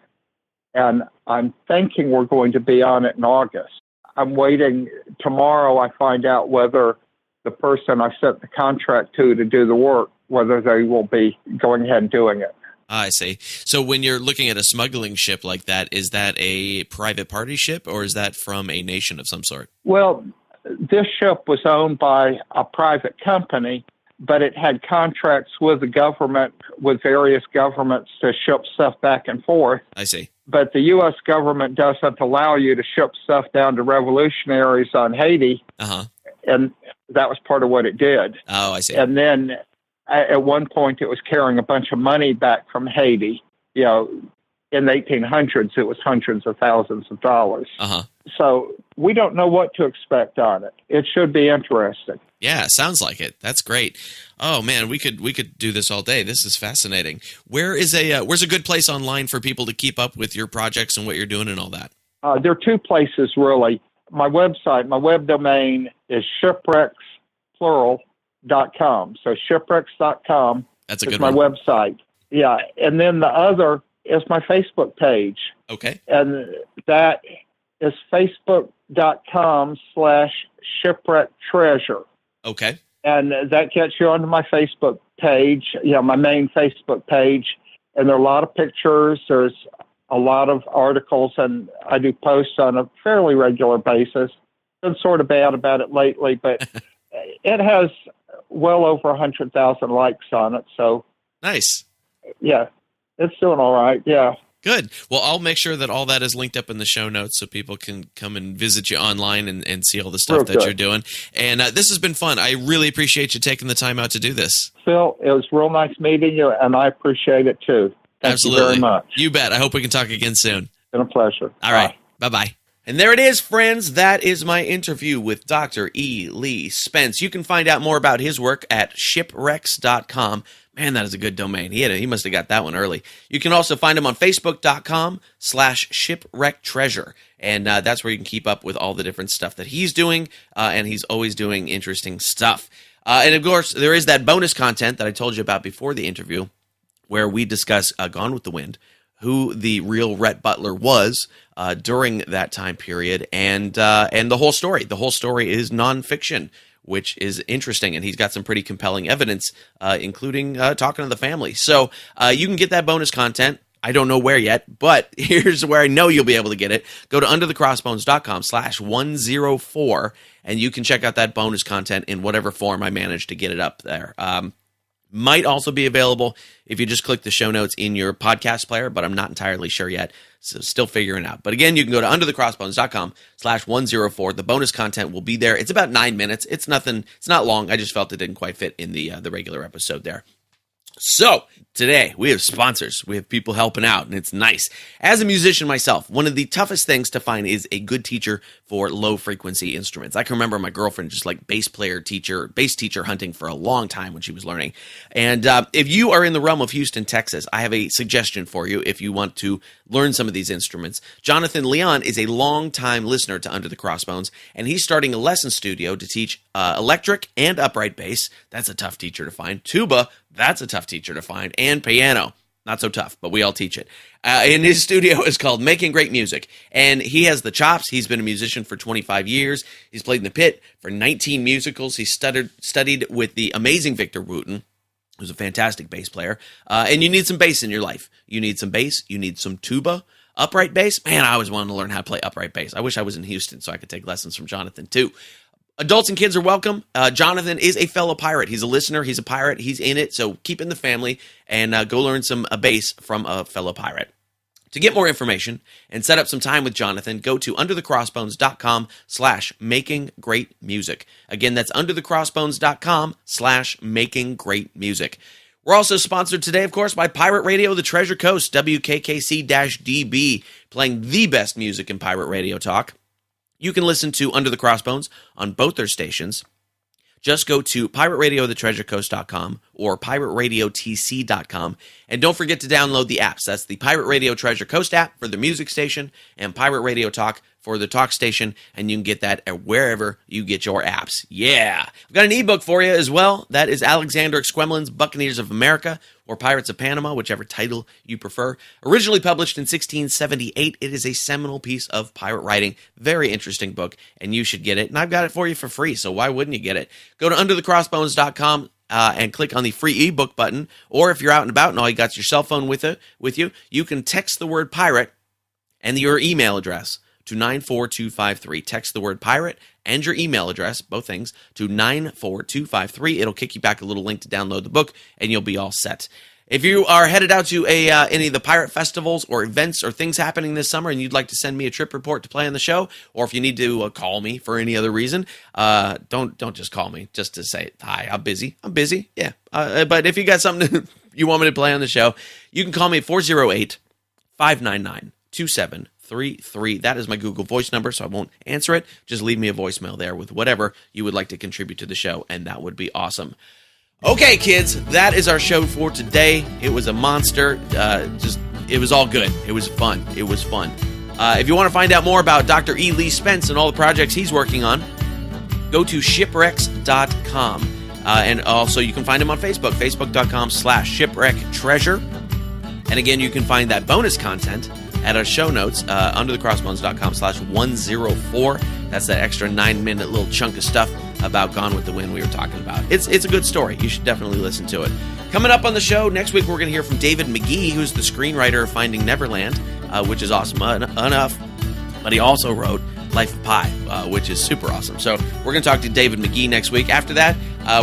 [SPEAKER 2] and I'm thinking we're going to be on it in August. I'm waiting. Tomorrow I find out whether the person I sent the contract to do the work, whether they will be going ahead and doing it.
[SPEAKER 1] I see. So when you're looking at a smuggling ship like that, is that a private party ship or is that from a nation of some sort?
[SPEAKER 2] Well, this ship was owned by a private company, but it had contracts with the government, with various governments to ship stuff back and forth.
[SPEAKER 1] I see.
[SPEAKER 2] But the U.S. government doesn't allow you to ship stuff down to revolutionaries on Haiti.
[SPEAKER 1] Uh-huh.
[SPEAKER 2] And that was part of what it did.
[SPEAKER 1] Oh, I see.
[SPEAKER 2] And then at one point it was carrying a bunch of money back from Haiti. You know, in the 1800s, it was hundreds of thousands of dollars.
[SPEAKER 1] Uh-huh.
[SPEAKER 2] So we don't know what to expect on it. It should be interesting.
[SPEAKER 1] Yeah, sounds like it. That's great. Oh man, we could do this all day. This is fascinating. Where's a good place online for people to keep up with your projects and what you're doing and all that?
[SPEAKER 2] There are two places really. My website, my web domain is shipwrecks.com. So shipwrecks.com.
[SPEAKER 1] That's a
[SPEAKER 2] is
[SPEAKER 1] good
[SPEAKER 2] my
[SPEAKER 1] one.
[SPEAKER 2] website. Yeah, and then the other is my Facebook page.
[SPEAKER 1] Okay.
[SPEAKER 2] And that is facebook.com/shipwrecktreasure.
[SPEAKER 1] Okay.
[SPEAKER 2] And that gets you onto my Facebook page, my main Facebook page. And there are a lot of pictures. There's a lot of articles, and I do posts on a fairly regular basis. Been sort of bad about it lately, but it has well over 100,000 likes on it. So
[SPEAKER 1] nice.
[SPEAKER 2] Yeah, it's doing all right. Yeah.
[SPEAKER 1] Good. Well, I'll make sure that all that is linked up in the show notes so people can come and visit you online and see all the stuff that you're doing. And this has been fun. I really appreciate you taking the time out to do this.
[SPEAKER 2] Phil, it was real nice meeting you, and I appreciate it too. Thank
[SPEAKER 1] Absolutely.
[SPEAKER 2] you very much.
[SPEAKER 1] You bet. I hope we can talk again soon.
[SPEAKER 2] It's been a pleasure.
[SPEAKER 1] All right. Bye-bye. And there it is, friends. That is my interview with Dr. E. Lee Spence. You can find out more about his work at shipwrecks.com. Man, that is a good domain. He must have got that one early. You can also find him on facebook.com/shipwrecktreasure. And that's where you can keep up with all the different stuff that he's doing. And he's always doing interesting stuff. And of course, there is that bonus content that I told you about before the interview, where we discuss Gone with the Wind, who the real Rhett Butler was during that time period, and the whole story. The whole story is nonfiction, which is interesting, and he's got some pretty compelling evidence, including talking to the family. So you can get that bonus content. I don't know where yet, but here's where I know you'll be able to get it. Go to underthecrossbones.com/104, and you can check out that bonus content in whatever form I managed to get it up there. Might also be available if you just click the show notes in your podcast player, but I'm not entirely sure yet, so still figuring it out. But again, you can go to underthecrossbones.com/104. The bonus content will be there. It's about 9 minutes. It's nothing. It's not long. I just felt it didn't quite fit in the regular episode there. So, today we have sponsors. We have people helping out, and it's nice. As a musician myself, one of the toughest things to find is a good teacher for low-frequency instruments. I can remember my girlfriend just like bass teacher hunting for a long time when she was learning. And if you are in the realm of Houston, Texas, I have a suggestion for you if you want to learn some of these instruments. Jonathan Leon is a long-time listener to Under the Crossbones, and he's starting a lesson studio to teach electric and upright bass. That's a tough teacher to find. Tuba, that's a tough teacher to find. And piano. Not so tough, but we all teach it. And his studio is called Making Great Music. And he has the chops. He's been a musician for 25 years. He's played in the pit for 19 musicals. He studied with the amazing Victor Wooten, who's a fantastic bass player. And you need some bass in your life. You need some bass. You need some tuba. Upright bass. Man, I always wanted to learn how to play upright bass. I wish I was in Houston so I could take lessons from Jonathan, too. Adults and kids are welcome. Jonathan is a fellow pirate. He's a listener. He's a pirate. He's in it. So keep in the family and go learn some bass from a fellow pirate. To get more information and set up some time with Jonathan, go to underthecrossbones.com/makinggreatmusic. Again, that's underthecrossbones.com/makinggreatmusic. We're also sponsored today, of course, by Pirate Radio, the Treasure Coast, WKKC-DB, playing the best music in pirate radio talk. You can listen to Under the Crossbones on both their stations. Just go to pirateradiothetreasurecoast.com or pirateradiotc.com. And don't forget to download the apps. That's the Pirate Radio Treasure Coast app for the music station and Pirate Radio Talk for the talk station. And you can get that at wherever you get your apps. Yeah. I've got an ebook for you as well. That is Alexander Exquemelin's Buccaneers of America or Pirates of Panama, whichever title you prefer. Originally published in 1678, it is a seminal piece of pirate writing. Very interesting book, and you should get it. And I've got it for you for free, so why wouldn't you get it? Go to underthecrossbones.com and click on the free ebook button. Or if you're out and about and all you got your cell phone with you, you can text the word pirate and your email address to 94253. Text the word pirate and your email address, both things, to 94253. It'll kick you back a little link to download the book, and you'll be all set. If you are headed out to any of the pirate festivals or events or things happening this summer and you'd like to send me a trip report to play on the show, or if you need to call me for any other reason, don't just call me just to say, hi, I'm busy. Yeah. But if you got something you want me to play on the show, you can call me at 408-599-2733. That is my Google Voice number, so I won't answer it. Just leave me a voicemail there with whatever you would like to contribute to the show, and that would be awesome. Okay, kids, that is our show for today. It was a monster. It was all good. It was fun. If you want to find out more about Dr. E Lee Spence and all the projects he's working on, go to shipwrecks.com. And also, you can find him on Facebook, facebook.com/shipwrecktreasure. And again, you can find that bonus content at our show notes, underthecrossbones.com/104. That's that extra 9-minute little chunk of stuff about Gone with the Wind we were talking about. It's a good story. You should definitely listen to it. Coming up on the show, next week we're going to hear from David McGee, who's the screenwriter of Finding Neverland, which is awesome enough. But he also wrote Life of Pi, which is super awesome. So we're going to talk to David McGee next week. After that,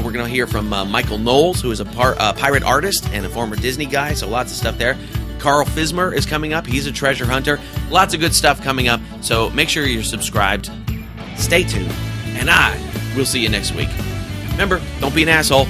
[SPEAKER 1] we're going to hear from Michael Knowles, who is a pirate artist and a former Disney guy, so lots of stuff there. Carl Fismer is coming up. He's a treasure hunter. Lots of good stuff coming up. So make sure you're subscribed. Stay tuned. And I will see you next week. Remember, don't be an asshole.